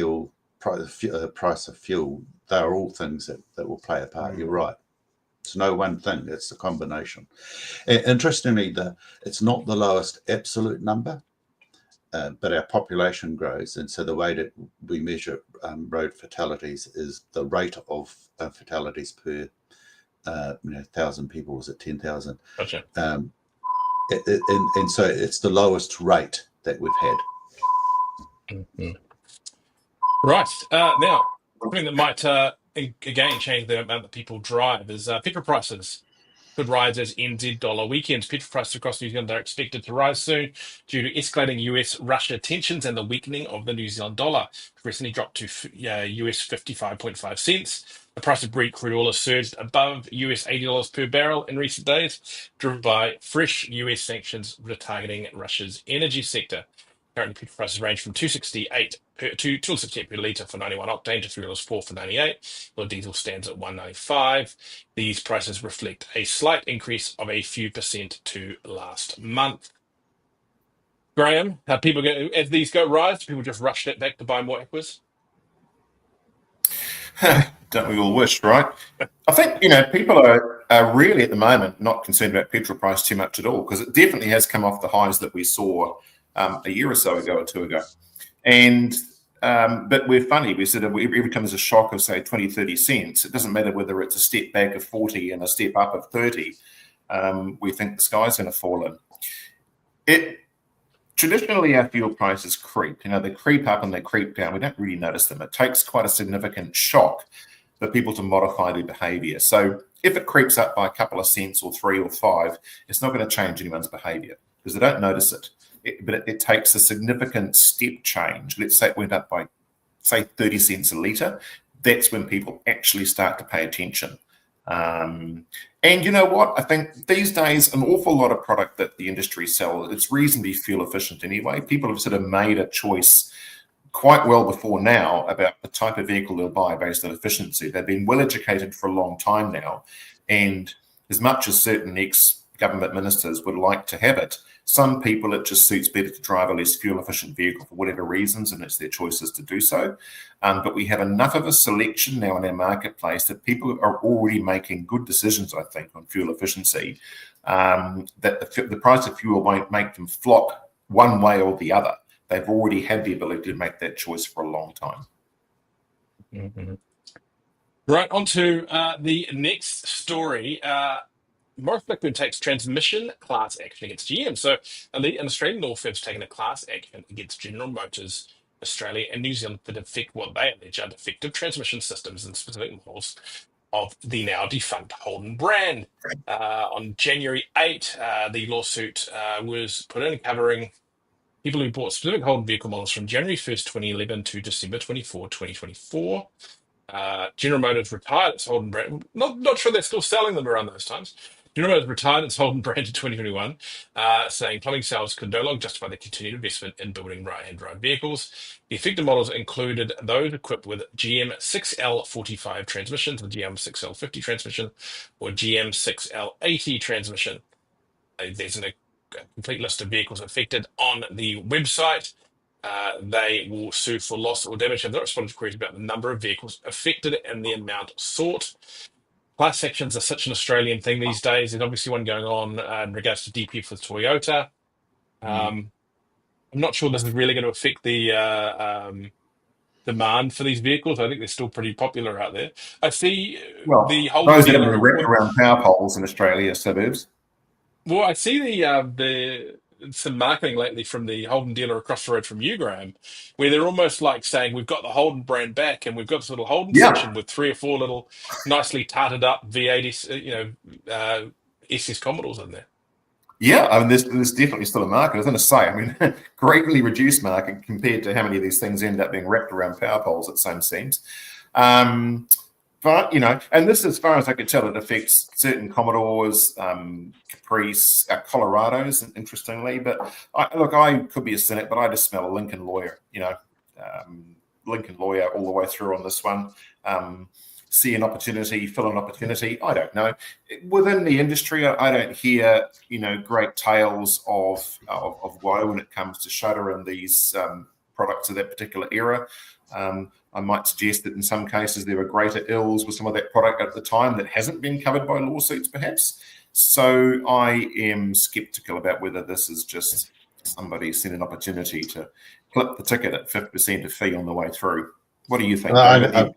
fuel, they are all things that will play a part. You're right. It's no one thing. It's a combination. Interestingly, it's not the lowest absolute number, but our population grows, and so the way that we measure road fatalities is the rate of fatalities per 1,000 people. Was it 10,000? Gotcha. And so it's the lowest rate that we've had. Mm-hmm. Right. Now, something that might again change the amount that people drive is petrol prices. Could rise as NZ dollar weekends. Petrol prices across New Zealand are expected to rise soon due to escalating US-Russia tensions and the weakening of the New Zealand dollar. It recently dropped to US 55.5 cents. The price of Brent crude oil has surged above US $80 per barrel in recent days, driven by fresh US sanctions targeting Russia's energy sector. Currently, petrol prices range from 268 to 268 per litre for 91 octane to $3.04 for 98, while diesel stands at 195. These prices reflect a slight increase of a few percent to last month. Graham, how people go as these go rise? Do people just rush it back to buy more Aquas? Don't we all wish, right? I think people are really at the moment not concerned about petrol price too much at all, because it definitely has come off the highs that we saw a year or so ago or two ago. And but we're funny. We said every time there's a shock of say 20, 30 cents, it doesn't matter whether it's a step back of 40 and a step up of 30. We think the sky's going to fall in. Traditionally, our fuel prices creep. They creep up and they creep down. We don't really notice them. It takes quite a significant shock for people to modify their behaviour. So if it creeps up by a couple of cents or 3 or 5, it's not going to change anyone's behaviour because they don't notice it. But it takes a significant step change. Let's say it went up by, say, 30 cents a litre. That's when people actually start to pay attention. And you know what? I think these days, an awful lot of product that the industry sells, it's reasonably fuel efficient anyway. People have sort of made a choice quite well before now about the type of vehicle they'll buy based on efficiency. They've been well educated for a long time now. And as much as certain ex-government ministers would like to have it, some people it just suits better to drive a less fuel efficient vehicle for whatever reasons, and it's their choices to do so. But we have enough of a selection now in our marketplace that people are already making good decisions, I think, on fuel efficiency, that the price of fuel won't make them flock one way or the other. They've already had the ability to make that choice for a long time. Mm-hmm. Right, on to the next story. Morris Blackburn takes transmission class action against GM. So an Australian law firm's taken a class action against General Motors Australia and New Zealand that affect what they allege are defective transmission systems and specific models of the now defunct Holden brand. On January 8, the lawsuit was put in covering people who bought specific Holden vehicle models from January 1st, 2011 to December 24, 2024. General Motors retired its Holden brand. Not sure they're still selling them around those times. General Motors retired its Holden brand in 2021, saying plumbing sales could no longer justify the continued investment in building right-hand drive vehicles. The affected models included those equipped with GM 6L45 transmissions, the GM 6L50 transmission, or GM 6L80 transmission. There's a complete list of vehicles affected on the website. they will sue for loss or damage. Have not responded to queries about the number of vehicles affected and the amount sought. Class actions are such an Australian thing these days. There's obviously one going on in regards to DPF with Toyota. I'm not sure this is really going to affect the demand for these vehicles. I think they're still pretty popular out there. I see the Well, Holden those that have dealer been wrapped report. around power poles in Australia suburbs. Well, I see the some marketing lately from the Holden dealer across the road from you, Graham, where they're almost like saying we've got the Holden brand back, and we've got this little Holden Yeah, section with 3 or 4 little nicely tarted up V80, SS Commodores in there. yeah. I mean, there's definitely still a market. I was going to say, I mean, greatly reduced market compared to how many of these things end up being wrapped around power poles. It seems. But and this, as far as I can tell, it affects certain Commodores, Caprice, Colorados, interestingly. But I could be a cynic, but I just smell a Lincoln lawyer. Lincoln lawyer all the way through on this one. See an opportunity, fill an opportunity. I don't know. Within the industry, I don't hear great tales of woe when it comes to shutter and these products of that particular era. I might suggest that in some cases there were greater ills with some of that product at the time that hasn't been covered by lawsuits, perhaps. So I am skeptical about whether this is just somebody seen an opportunity to clip the ticket at 50% of fee on the way through. What do you think, David?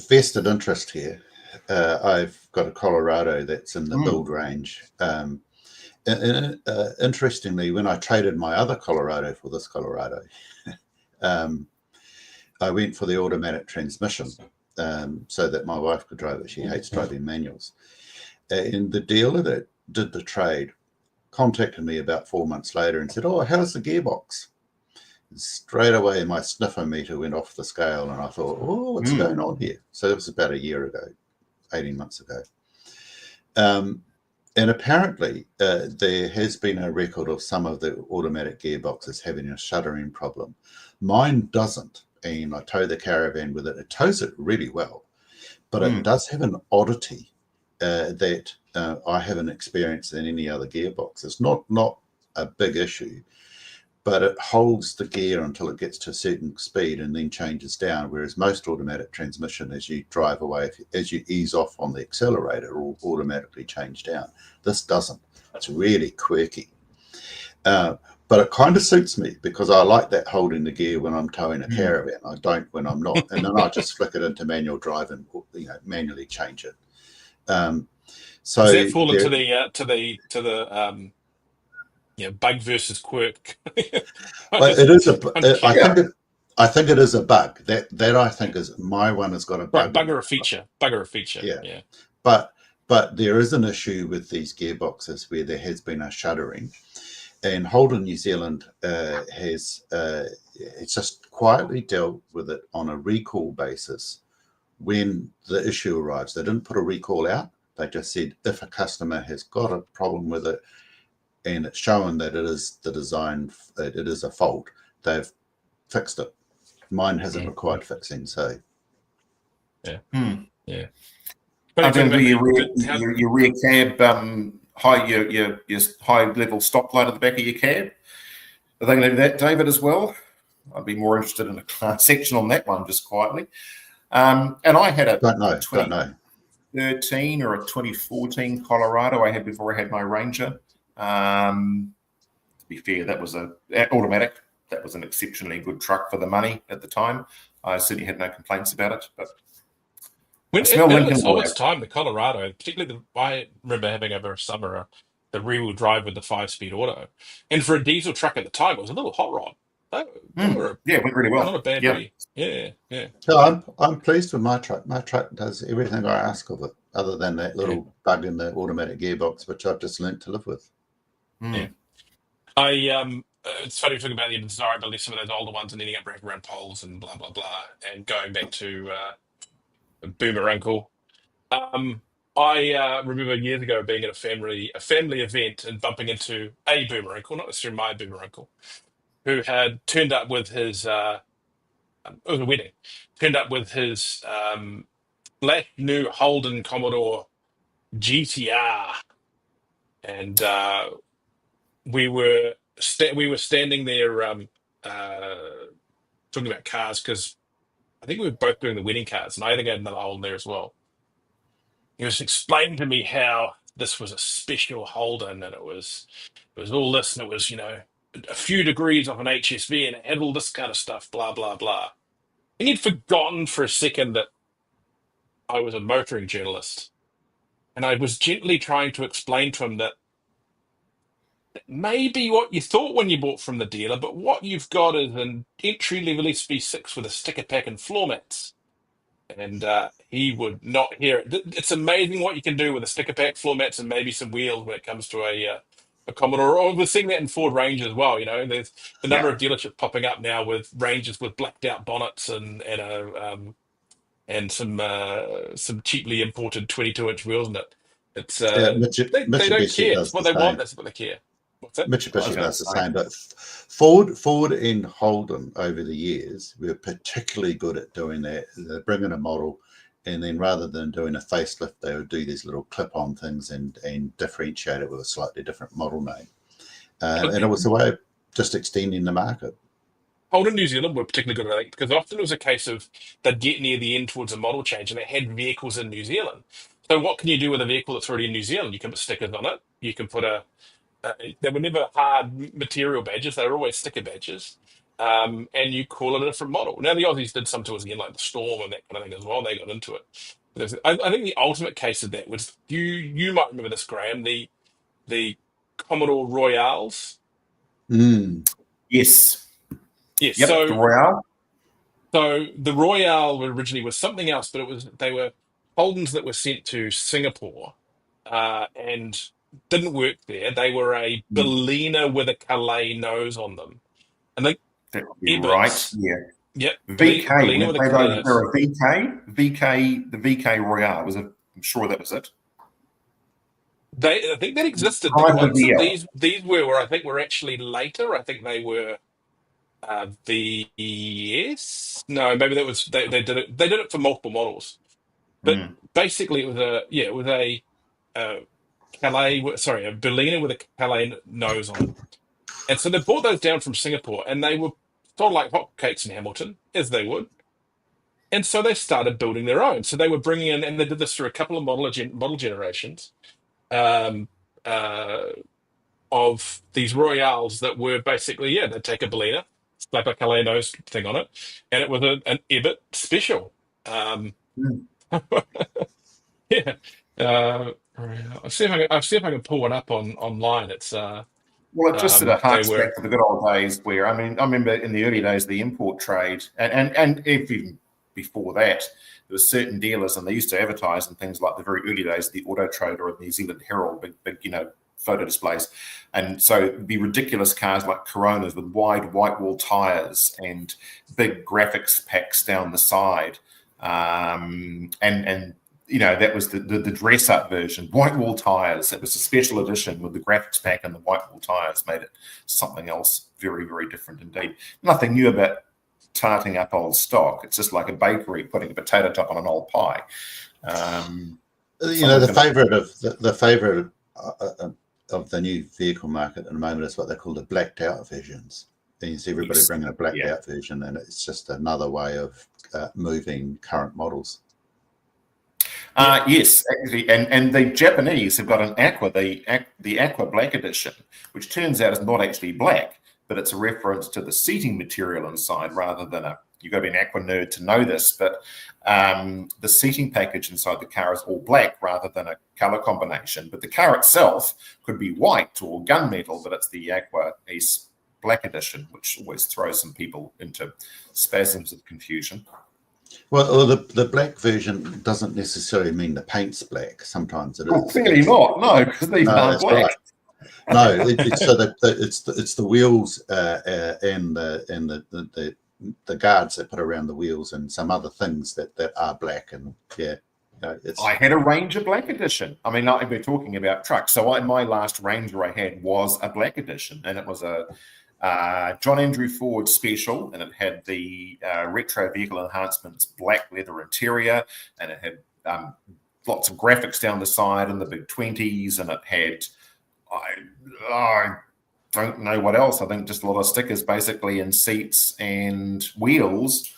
Vested interest here. I've got a Colorado that's in the build range. Interestingly, when I traded my other Colorado for this Colorado, I went for the automatic transmission so that my wife could drive it. She hates driving manuals. And the dealer that did the trade contacted me about 4 months later and said, "Oh, how's the gearbox?" And straight away, my sniffer meter went off the scale, and I thought, "Oh, what's going on here?" So it was about a year ago, 18 months ago. And apparently, there has been a record of some of the automatic gearboxes having a shuttering problem. Mine doesn't, and I tow the Caravan with it. It tows it really well, but it does have an oddity that I haven't experienced in any other gearbox. It's not a big issue, but it holds the gear until it gets to a certain speed and then changes down, whereas most automatic transmission, as you drive away, as you ease off on the accelerator, will automatically change down. This doesn't. It's really quirky. But it kind of suits me because I like that holding the gear when I'm towing a Caravan. I don't when I'm not. And then I just flick it into manual drive and manually change it. So does that fall into the bug versus quirk? it is I think it is a bug. That I think is my one has got a bug. Right, bug or a feature. Bug or a feature. Yeah. But there is an issue with these gearboxes where there has been a shuddering. And Holden New Zealand has it's just quietly dealt with it on a recall basis when the issue arrives. They didn't put a recall out. They just said if a customer has got a problem with it and it's shown that it is the design, it is a fault, they've fixed it. Mine hasn't required fixing, so. Yeah. Do your rear cab your high level stoplight at the back of your cab? Are they going to do that, David, as well? I'd be more interested in a class section on that one, just quietly. And I had a 2013 or a 2014 Colorado I had before I had my Ranger. To be fair, that was an automatic. That was an exceptionally good truck for the money at the time. I certainly had no complaints about it, but in its time, the Colorado, particularly I remember having over a summer the rear-wheel drive with the 5-speed auto, and for a diesel truck at the time, it was a little hot rod. It went really well. Not a bad rear. Yeah. So I'm pleased with my truck. My truck does everything I ask of it, other than that little bug in the automatic gearbox, which I've just learnt to live with. Yeah. It's funny talking about the desirability of some of those older ones and ending up wrapping around poles and blah blah blah, and going back to Boomer Uncle. I remember years ago being at a family event and bumping into a Boomer Uncle, not necessarily my Boomer Uncle, who had turned up with his it was a wedding, turned up with his new Holden Commodore GTR, and we were standing there talking about cars because I think we were both doing the wedding cars, and I think I had another hole in there as well. He was explaining to me how this was a special Holden, and it was all this, and it was a few degrees off an HSV, and it had all this kind of stuff, blah blah blah. And he'd forgotten for a second that I was a motoring journalist, and I was gently trying to explain to him that maybe what you thought when you bought from the dealer, but what you've got is an entry level SB6 with a sticker pack and floor mats. And he would not hear it. It's amazing what you can do with a sticker pack, floor mats, and maybe some wheels when it comes to a Commodore. Or we're seeing that in Ford Rangers as well. There's the number of dealerships popping up now with Rangers with blacked out bonnets and some cheaply imported 22-inch wheels in it. It's they don't Mitsubishi care. It's does what the they want. same. That's what they care. What's that? Mitsubishi does the same, but Ford and Holden over the years were particularly good at doing that. They bring in a model, and then rather than doing a facelift, they would do these little clip-on things and differentiate it with a slightly different model name. And it was a way of just extending the market. Holden New Zealand were particularly good at it because often it was a case of they'd get near the end towards a model change and they had vehicles in New Zealand. So what can you do with a vehicle that's already in New Zealand? You can put stickers on it. You can put they were never hard material badges. They were always sticker badges. And you call it a different model. Now, the Aussies did some to us again, like the Storm and that kind of thing as well. They got into it. I think the ultimate case of that was, you might remember this, Graham, the Commodore Royales. Yes. Yes. Yep, So the Royale. So the Royale originally was something else, but they were Holdens that were sent to Singapore and didn't work there. They were a Berliner with a Calais nose on them, and they That would be right. Ibits. Yeah. Yep, VK. Berliner with a Calais nose. They're a VK. The VK Royale was I'm sure that was it. I think that existed. The Private ones that VL. these were I think were actually later. I think they were VS. No, maybe that was they did it. They did it for multiple models. But basically, it was a Calais, sorry, a Berliner with a Calais nose on it. And so they brought those down from Singapore, and they were sold like hotcakes in Hamilton, as they would. And so they started building their own. So they were bringing in, and they did this through a couple of model generations um, of these Royales that were basically, they'd take a Berliner, slap a Calais nose thing on it, and it was an Ibit special. Yeah. I'll see if I can pull one up online. It's Well, it just sort of they harks were back to the good old days where, I remember in the early days of the import trade, and even before that, there were certain dealers, and they used to advertise in things like the very early days of the Auto Trade or the New Zealand Herald, big photo displays. And so it'd be ridiculous cars like Coronas with wide white wall tires and big graphics packs down the side. That was the dress up version, white wall tires. It was a special edition with the graphics pack and the white wall tires, made it something else very, very different indeed. Nothing new about tarting up old stock. It's just like a bakery putting a potato top on an old pie. The favorite of the new vehicle market at the moment is what they call the blacked out versions. And you see everybody bringing a blacked out version, and it's just another way of moving current models. Yes, actually, and the Japanese have got an Aqua, the Aqua Black Edition, which turns out is not actually black, but it's a reference to the seating material inside rather than you've got to be an Aqua nerd to know this, but the seating package inside the car is all black rather than a color combination. But the car itself could be white or gunmetal, but it's the Aqua Ace Black Edition, which always throws some people into spasms of confusion. Well, the black version doesn't necessarily mean the paint's black. Sometimes it is. Oh, clearly not. No, because these aren't black. Right. No, it's the wheels and the guards they put around the wheels and some other things that are black. And I had a Ranger Black Edition. We're talking about trucks. So my last Ranger I had was a Black Edition, and it was a John Andrew Ford special, and it had the retro vehicle enhancements, black leather interior, and it had lots of graphics down the side and the big 20s, and it had don't know what else. I think just a lot of stickers, basically, in seats and wheels,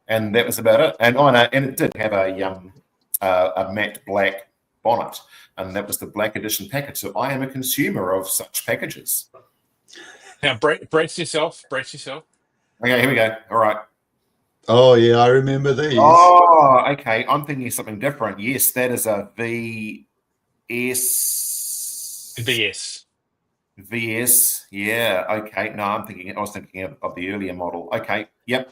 and that was about it. And and it did have a matte black bonnet, and that was the black edition package. So I am a consumer of such packages. Now, brace yourself. Brace yourself. Okay, here we go. All right. Oh yeah, I remember these. Oh, okay. I'm thinking of something different. Yes, that is a VS. VS. Yeah. Okay. No, I was thinking of the earlier model. Okay. Yep.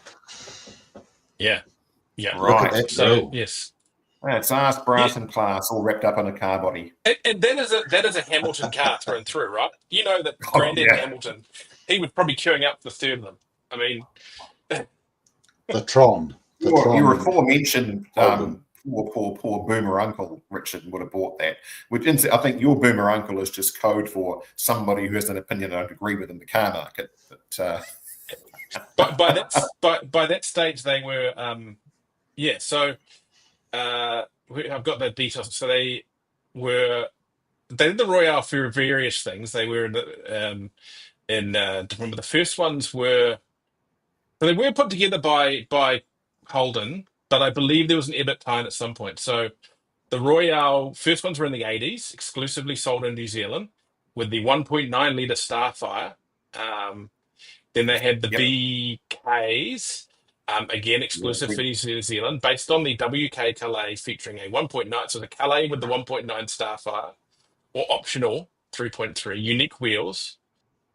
Yeah. Yeah. Look at Right. that So grill. yes. It's ass, brass, Yeah. and class all wrapped up in a car body. And that is a Hamilton car through and through, right? You know that Oh, Grandad yeah. Hamilton, he was probably queuing up the third of them. I mean, The Tron. The Your Tron. aforementioned Holden. poor boomer uncle Richard would have bought that. Which I think your boomer uncle is just code for somebody who has an opinion I don't agree with in the car market. but by that stage they were yeah. So I've got the details. So they did the Royale for various things. They were remember the first ones were, so they were put together by Holden, but I believe there was an Ebbett tie at some point. So the Royale first ones were in the 80s, exclusively sold in New Zealand with the 1.9 litre Starfire. Then they had the Yep. BKs, again exclusive for New Zealand, based on the WK Calais featuring a 1.9. So the Calais with the 1.9 Starfire, or optional 3.3 unique wheels.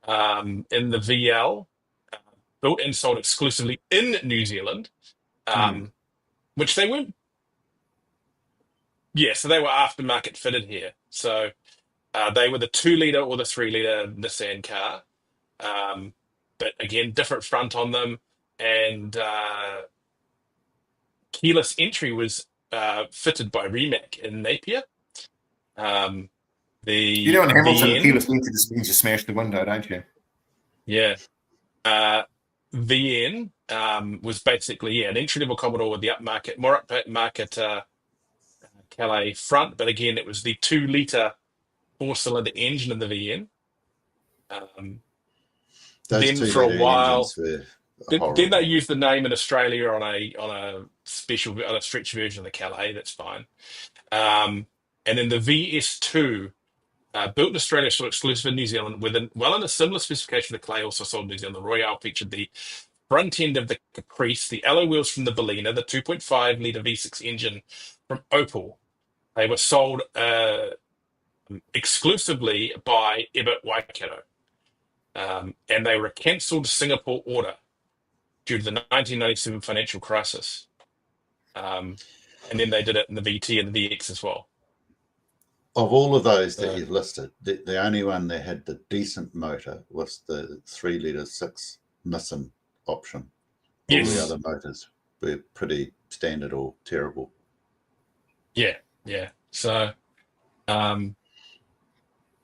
In the VL, built and sold exclusively in New Zealand, which they weren't. Yeah, so they were aftermarket fitted here. So they were the 2 litre or the 3 litre Nissan car. But again, different front on them. And keyless entry was fitted by Rimac in Napier. You know, in Hamilton, VN, keyless entry just means you smash the window, don't you? yeah. VN was basically an entry level Commodore with the more upmarket Calais front, but again, it was the 2 litre 4-cylinder engine in the VN. Those Then for a 2 litre while, engines were then they horrible. used the name in Australia on a stretch version of the Calais. That's fine. And then the VS2, built in Australia, so exclusive in New Zealand, in a similar specification to the Calais, also sold in New Zealand. The Royale featured the front end of the Caprice, the alloy wheels from the Bellina, the 2.5 litre V6 engine from Opel. They were sold exclusively by Ebbett Waikato. And they were a cancelled Singapore order due to the 1997 financial crisis. And then they did it in the VT and the VX as well. Of all of those that you've listed, the only one that had the decent motor was the 3 litre 6 Nissan option. All the other motors were pretty standard or terrible. Yeah. So,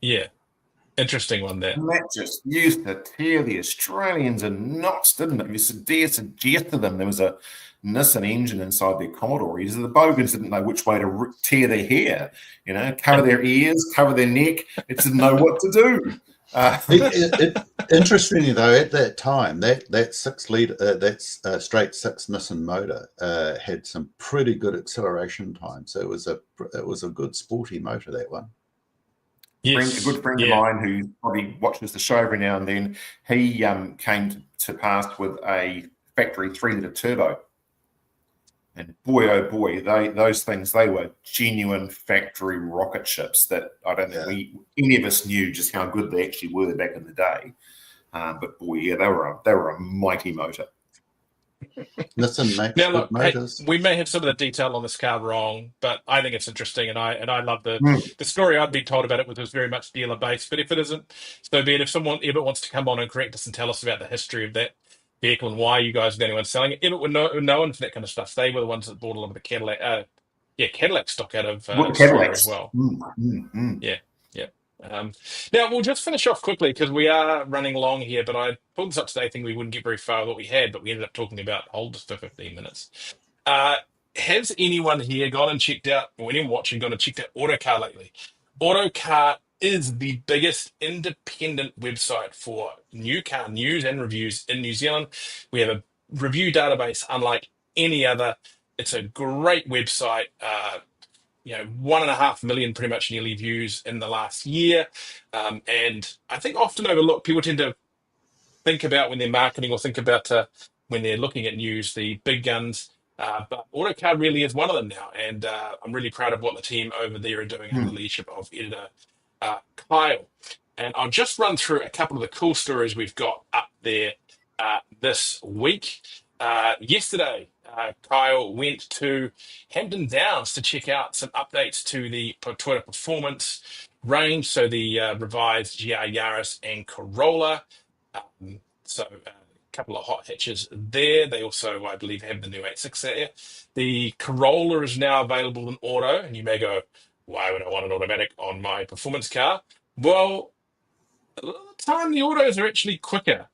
yeah, interesting one there. And that just used to tear the Australians in knots, didn't it? You suggested to them there was a Nissan engine inside their Commodore. The Bogans didn't know which way to tear their hair, cover their ears, cover their neck. It didn't know what to do. Interestingly, though, at that time, that 6 litre, straight 6 Nissan motor had some pretty good acceleration time. So it was a good sporty motor, that one. Yes. A good friend of mine who probably watches the show every now and then, he came to pass with a factory 3 litre turbo. And boy, oh boy, those things, they were genuine factory rocket ships that I don't think any of us knew just how good they actually were back in the day. But boy, yeah, they were a mighty motor. Nissan makes now, look, motors. we may have some of the detail on this car wrong, but I think it's interesting, and I love the story I'd been told about it was very much dealer based. But if it isn't, so be it. If someone ever wants to come on and correct us and tell us about the history of that vehicle and why you guys are the only ones selling it, Ebbett were known for that kind of stuff. They were the ones that bought a lot of the Cadillac, Cadillac stock out of Australia as well. Yeah. Now, we'll just finish off quickly because we are running long here, but I pulled this up today thinking we wouldn't get very far with what we had, but we ended up talking about holders for 15 minutes. Has anyone here gone and checked out, or anyone watching gone and checked out AutoCar lately? AutoCar is the biggest independent website for new car news and reviews in New Zealand. We have a review database unlike any other. It's a great website. 1.5 million pretty much nearly views in the last year. And I think often overlooked, people tend to think about when they're marketing or think about when they're looking at news, the big guns. But AutoCard really is one of them now. And I'm really proud of what the team over there are doing under the leadership of editor Kyle. And I'll just run through a couple of the cool stories we've got up there this week. Yesterday, Kyle went to Hampton Downs to check out some updates to the Toyota Performance range, so the revised GR Yaris and Corolla. A couple of hot hitches there. They also, I believe, have the new 86 there. The Corolla is now available in auto, and you may go, why would I want an automatic on my performance car? Well, a lot of the time the autos are actually quicker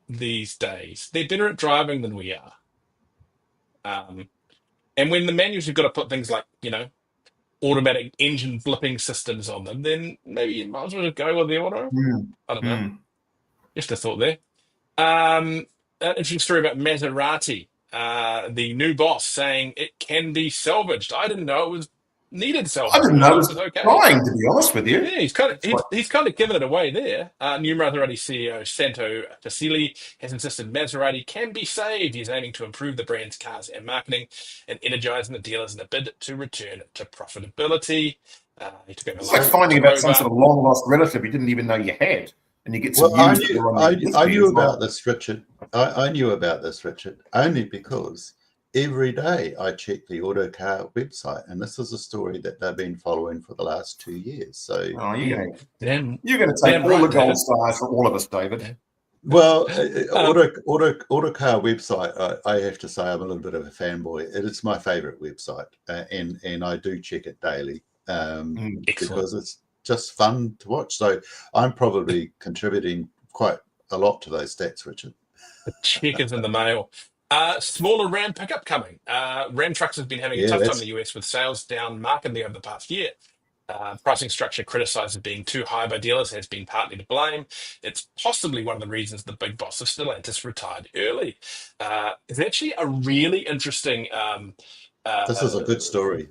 these days. They're better at driving than we are. And when the manuals, you've got to put things like, automatic engine blipping systems on them, then maybe you might as well just go with the auto. I don't know. Just a thought there. An interesting story about Maserati. The new boss saying it can be salvaged. I didn't know it was needed I salvage. didn't know it It was was okay. trying, to be honest with you. Yeah, he's kind of given it away there. New Maserati CEO Santo Fasili has insisted Maserati can be saved. He's aiming to improve the brand's cars and marketing and energizing the dealers in a bid to return to profitability. He took over It's like last finding about some October. sort of long lost relative you didn't even know you had, and you get some Well, news. I knew about this, Richard. I knew about this, Richard, only because every day I check the Autocar website, and this is a story that they've been following for the last 2 years. So, you're going Damn, to take all right, the gold David. stars from all of us, David. well, Autocar website, I have to say I'm a little bit of a fanboy. It is my favorite website, and I do check it daily because it's just fun to watch. So I'm probably contributing quite a lot to those stats, Richard. The check is in the mail. Smaller Ram pickup coming. Ram Trucks has been having a tough time in the US with sales down markedly over the past year. Pricing structure criticized as being too high by dealers has been partly to blame. It's possibly one of the reasons the big boss of Stellantis retired early. It's actually a really interesting This is a good story.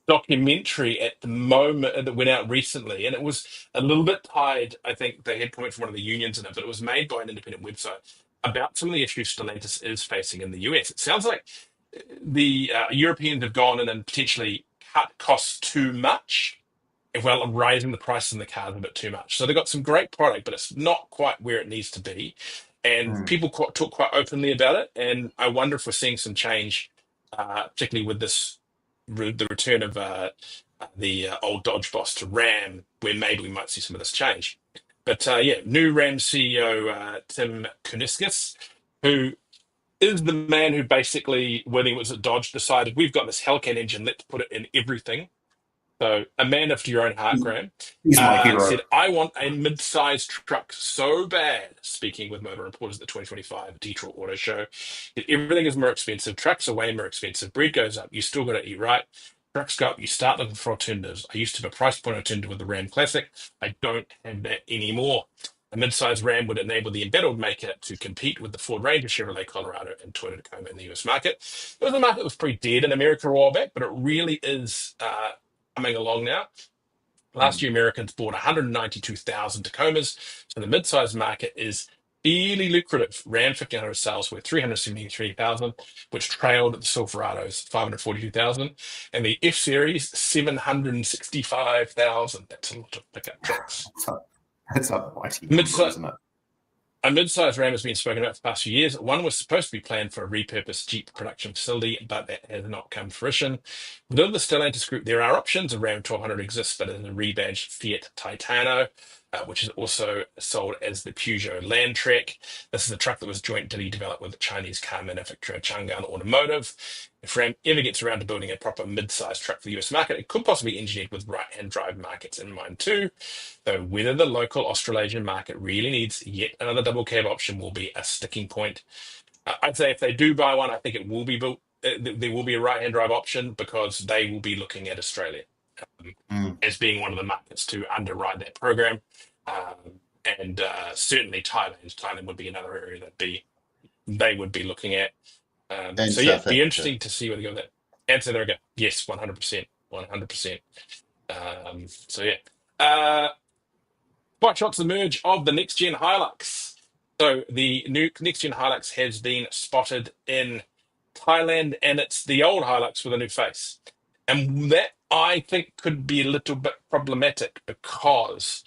Documentary at the moment that went out recently, and it was a little bit tied. I think they had comment from one of the unions in it, but it was made by an independent website about some of the issues Stellantis is facing in the US. It sounds like the Europeans have gone in and potentially cut costs too much, well, raising the price in the cars a bit too much. So they've got some great product, but it's not quite where it needs to be. And people talk quite openly about it. And I wonder if we're seeing some change, particularly with the return of the old Dodge boss to Ram, where maybe we might see some of this change. But new Ram CEO Tim Kuniskis, who is the man who basically, when he was at Dodge, decided we've got this Hellcat engine, let's put it in everything. So a man after your own heart, Graham, He's my hero. said, I want a mid-sized truck so bad, speaking with Motor Reporters at the 2025 Detroit Auto Show, that everything is more expensive. Trucks are way more expensive. Bread goes up. You still got to eat right. Trucks go up. You start looking for alternatives. I used to have a price point alternative with the Ram Classic. I don't have that anymore. A mid-sized Ram would enable the embedded maker to compete with the Ford Ranger, Chevrolet Colorado, and Toyota Tacoma in the US market. It was a market that was pretty dead in America a while back, but it really is coming along now. Last year, Americans bought 192,000 Tacomas, so the mid-sized market is fairly lucrative. Ram 1500 sales were 373,000, which trailed the Silverado's 542,000, and the F Series 765,000. That's a lot of pickup trucks. That's a mighty number, isn't it? A mid-sized Ram has been spoken about for the past few years. One was supposed to be planned for a repurposed Jeep production facility, but that has not come to fruition. Within the Stellantis group, there are options. A Ram 1200 exists, but in a rebadged Fiat Titano, which is also sold as the Peugeot Landtrek. This is a truck that was jointly developed with the Chinese car manufacturer Chang'an Automotive. If Ram ever gets around to building a proper mid-sized truck for the US market, it could possibly be engineered with right-hand drive markets in mind too. Though whether the local Australasian market really needs yet another double cab option will be a sticking point. I'd say if they do buy one, I think it will be built. There will be a right-hand drive option because they will be looking at Australia. as being one of the markets to underwrite that program. And certainly Thailand would be another area that they would be looking at. And So yeah, South be Africa. interesting to see where they go with that. And South Africa, yes, 100%, 100%. So yeah. Spot shots emerge of the next gen Hilux. So the new next gen Hilux has been spotted in Thailand, and it's the old Hilux with a new face. And that I think could be a little bit problematic because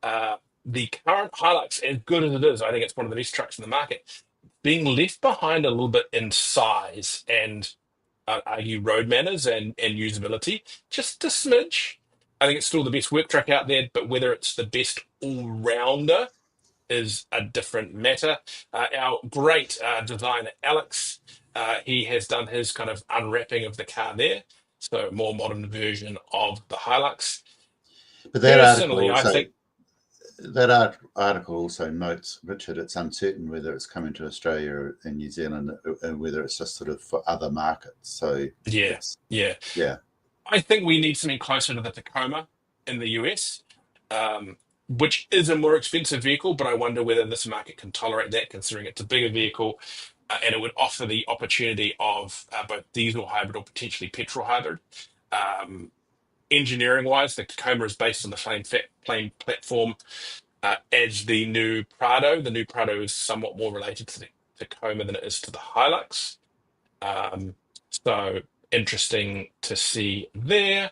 the current Hilux, as good as it is, I think it's one of the best trucks in the market, being left behind a little bit in size and argue road manners and usability, just a smidge. I think it's still the best work truck out there, but whether it's the best all rounder is a different matter. Our great designer, Alex, he has done his kind of unwrapping of the car there. So, more modern version of the Hilux. But Personally, I think. that article also notes, Richard, it's uncertain whether it's coming to Australia and New Zealand, and whether it's just sort of for other markets. So Yeah, yeah. I think we need something closer to the Tacoma in the US, which is a more expensive vehicle, but I wonder whether this market can tolerate that, considering it's a bigger vehicle, and it would offer the opportunity of both diesel hybrid or potentially petrol hybrid. Engineering-wise, the Tacoma is based on the same platform as the new Prado. The new Prado is somewhat more related to the Tacoma than it is to the Hilux. So interesting to see there.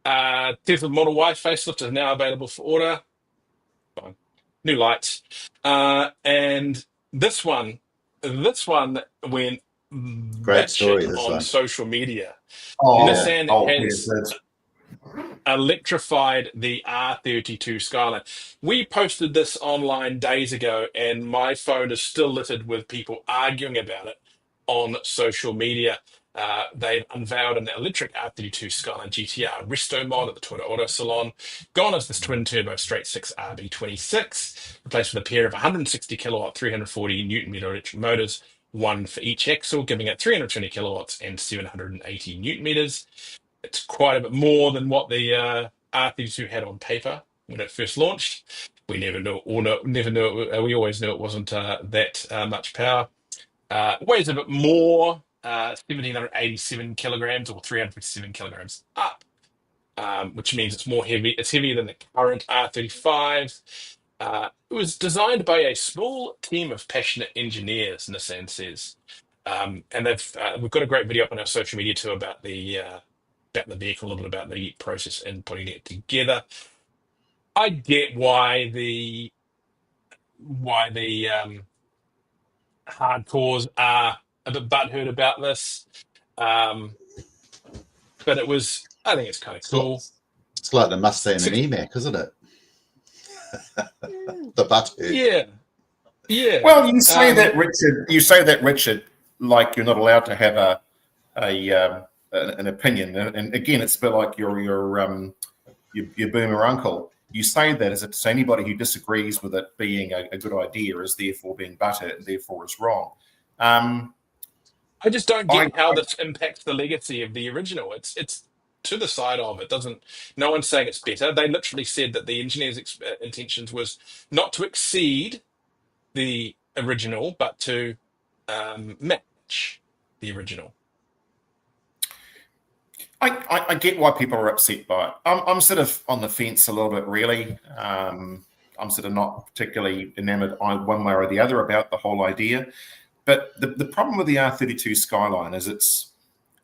Tesla Model Y facelift is now available for order. Fine. New lights. And this one went great story, batshit this on one. social media. Oh, Nissan has yes, electrified the R32 Skyline. We posted this online days ago, and my phone is still littered with people arguing about it on social media. They've unveiled an electric R32 Skyline GTR resto mod at the Toyota Auto Salon. Gone is this twin turbo straight 6 RB26, replaced with a pair of 160 kilowatt, 340 Newton meter electric motors, one for each axle, giving it 320 kilowatts and 780 Newton meters. It's quite a bit more than what the R32 had on paper when it first launched. We never knew, never knew. We always knew it wasn't that much power. Weighs a bit more, 1,787 kilograms or 357 kilograms up, which means it's more heavy. It's heavier than the current R35. It was designed by a small team of passionate engineers, Nissan says, and we've got a great video up on our social media too about the vehicle, a little bit about the process in putting it together. I get why the hardcores are a bit butthurt about this, but I think it's kind of cool. It's like the Mustang and EMAC, isn't it? The butthurt. Yeah. Well, you say that, Richard. You say that, Richard, like you're not allowed to have an opinion. And again, it's a bit like your boomer uncle. You say that as if to anybody who disagrees with it being a good idea is therefore being butthurt and therefore is wrong. I just don't get how this impacts the legacy of the original. It's to the side of it. No one's saying it's better. They literally said that the engineers' intentions was not to exceed the original, but to match the original. I get why people are upset by it. I'm sort of on the fence a little bit, really. I'm sort of not particularly enamored one way or the other about the whole idea. But the problem with the R32 Skyline is it's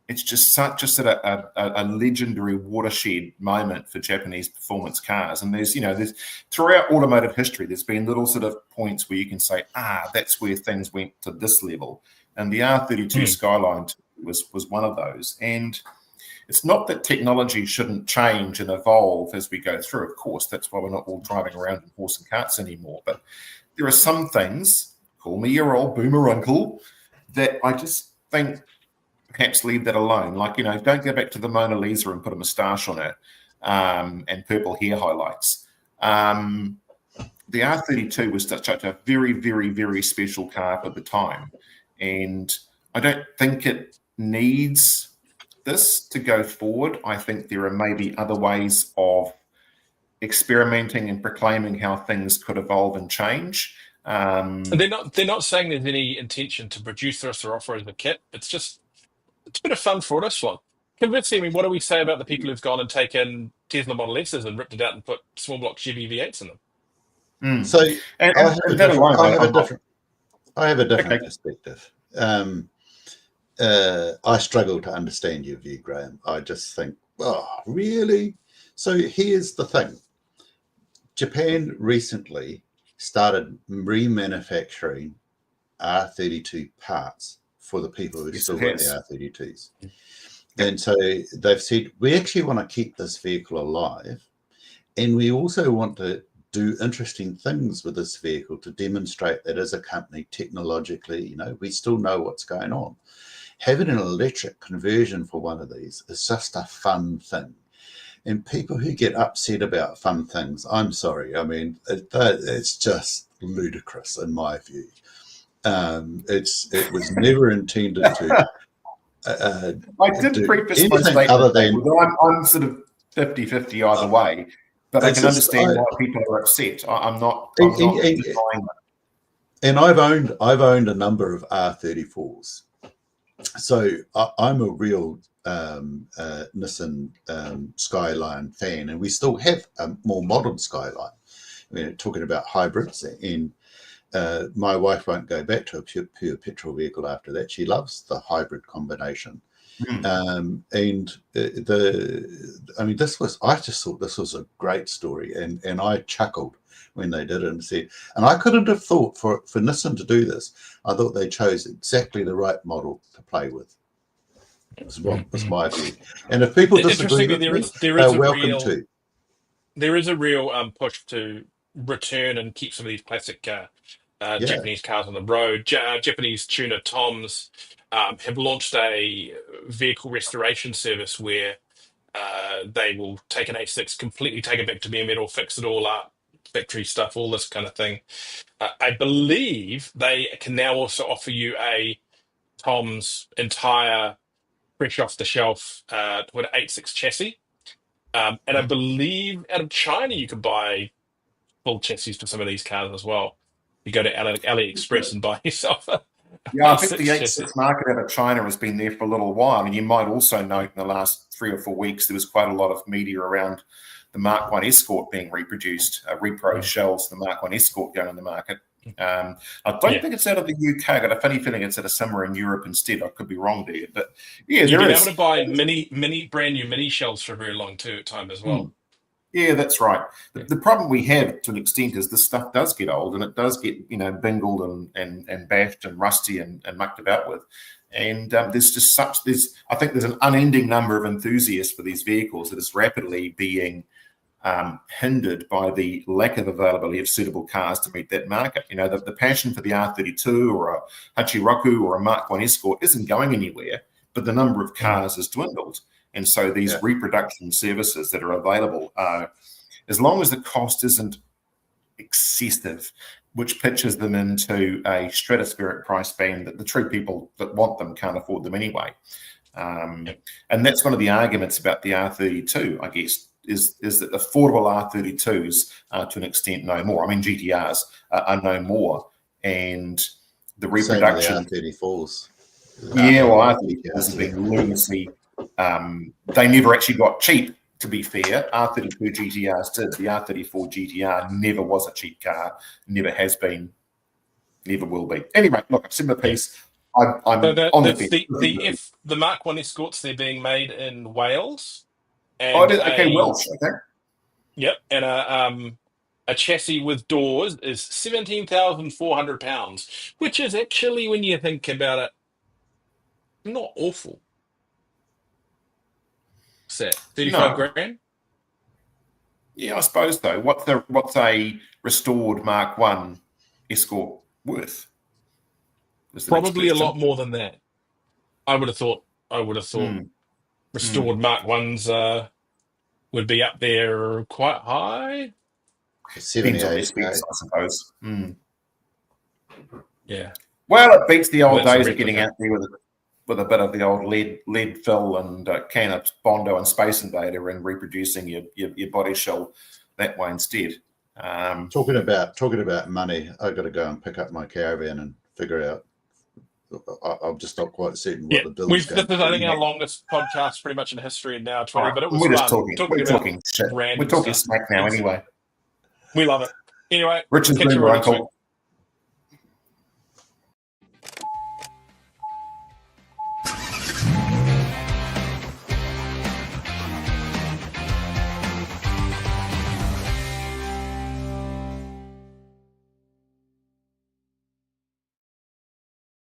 just such a legendary watershed moment for Japanese performance cars. And there's throughout automotive history, there's been little sort of points where you can say, that's where things went to this level. And the R32 Skyline was one of those. And it's not that technology shouldn't change and evolve as we go through. Of course, that's why we're not all driving around in horse and carts anymore. But there are some things, call me your old boomer uncle, that I just think perhaps leave that alone. Like, don't go back to the Mona Lisa and put a moustache on it and purple hair highlights. The R32 was such a very, very, very special car at the time. And I don't think it needs this to go forward, I think there are maybe other ways of experimenting and proclaiming how things could evolve and change. And they're not saying there's any intention to produce this or offer as a kit. It's a bit of fun for this one. Convincing me, what do we say about the people who've gone and taken Tesla Model S's and ripped it out and put small block Chevy V8s in them? So I have a different perspective. I struggle to understand your view, Graham. I just think, oh, really? So here's the thing. Japan recently started remanufacturing R32 parts for the people who still got the R32s. And so they've said, we actually want to keep this vehicle alive. And we also want to do interesting things with this vehicle to demonstrate that as a company, technologically, we still know what's going on. Having an electric conversion for one of these is just a fun thing. And people who get upset about fun things, I'm sorry. I mean, it's just ludicrous in my view. It was never intended to. I did preface my statement other than I'm sort of 50-50 either way, but I can understand why people are upset. I'm not denying that. And I've owned a number of R34s, so I'm a real Nissan Skyline fan, and we still have a more modern Skyline. I mean, talking about hybrids, and my wife won't go back to a pure petrol vehicle after that. She loves the hybrid combination. I just thought this was a great story, and I chuckled when they did it and said, and I couldn't have thought for Nissan to do this. I thought they chose exactly the right model to play with. Was my view. And if people disagree with me, they're welcome to. There is a real push to return and keep some of these classic Japanese cars on the road. Japanese tuner Toms have launched a vehicle restoration service where they will take an A6, completely take it back to bare metal, fix it all up, factory stuff, all this kind of thing. I believe they can now also offer you a Tom's entire fresh off the shelf with an 8.6 chassis. And I believe out of China you can buy full chassis for some of these cars as well. You go to AliExpress and buy yourself a I think the 8.6 market out of China has been there for a little while. I mean, you might also note in the last 3 or 4 weeks there was quite a lot of media around the Mark 1 Escort being reproduced, repro shells, the Mark 1 Escort going on the market. I don't think it's out of the UK. I got a funny feeling it's out of somewhere in Europe instead. I could be wrong there, but yeah, you've been able to buy brand new mini shells for a very long time as well. Yeah, that's right. The problem we have to an extent is this stuff does get old, and it does get bingled and bashed and rusty and mucked about with. And there's just I think there's an unending number of enthusiasts for these vehicles that is rapidly being hindered by the lack of availability of suitable cars to meet that market. The passion for the R32 or a Hachiroku or a Mark 1 Escort isn't going anywhere, but the number of cars has dwindled. And so these reproduction services that are available, as long as the cost isn't excessive, which pitches them into a stratospheric price band that the true people that want them can't afford them anyway. And that's one of the arguments about the R32, I guess, is that affordable R32s to an extent no more. I mean, GTRs are no more. And the reproduction... R34s. R34s have been lunacy... they never actually got cheap, to be fair. R32 GTRs did. The R34 GTR never was a cheap car, never has been, never will be. Anyway, look, I've said my piece. I'm on the fence. The Mark 1 Escorts, they're being made in Wales. And Welsh, okay. Yep, and a chassis with doors is £17,400, which is actually, when you think about it, not awful. What's that? 35 grand? Yeah, I suppose so. What's a restored Mark 1 Escort worth? Probably a lot more than that. I would have thought restored Mark 1s would be up there quite high. 78, specs, I suppose. Yeah. Well, it beats the old days of getting out there with a bit of the old lead fill and can of Bondo and Space Invader and reproducing your body shell that way instead. Talking about money, I've got to go and pick up my caravan and figure out. I'm just not quite certain what the bill is going This is, to I be. think, our longest podcast pretty much in history now, 20, but it was we're just fun. we're about talking shit. random We're talking stuff. smack now anyway. We love it. Anyway, Richard's catch you Boomer all next week. Uncle.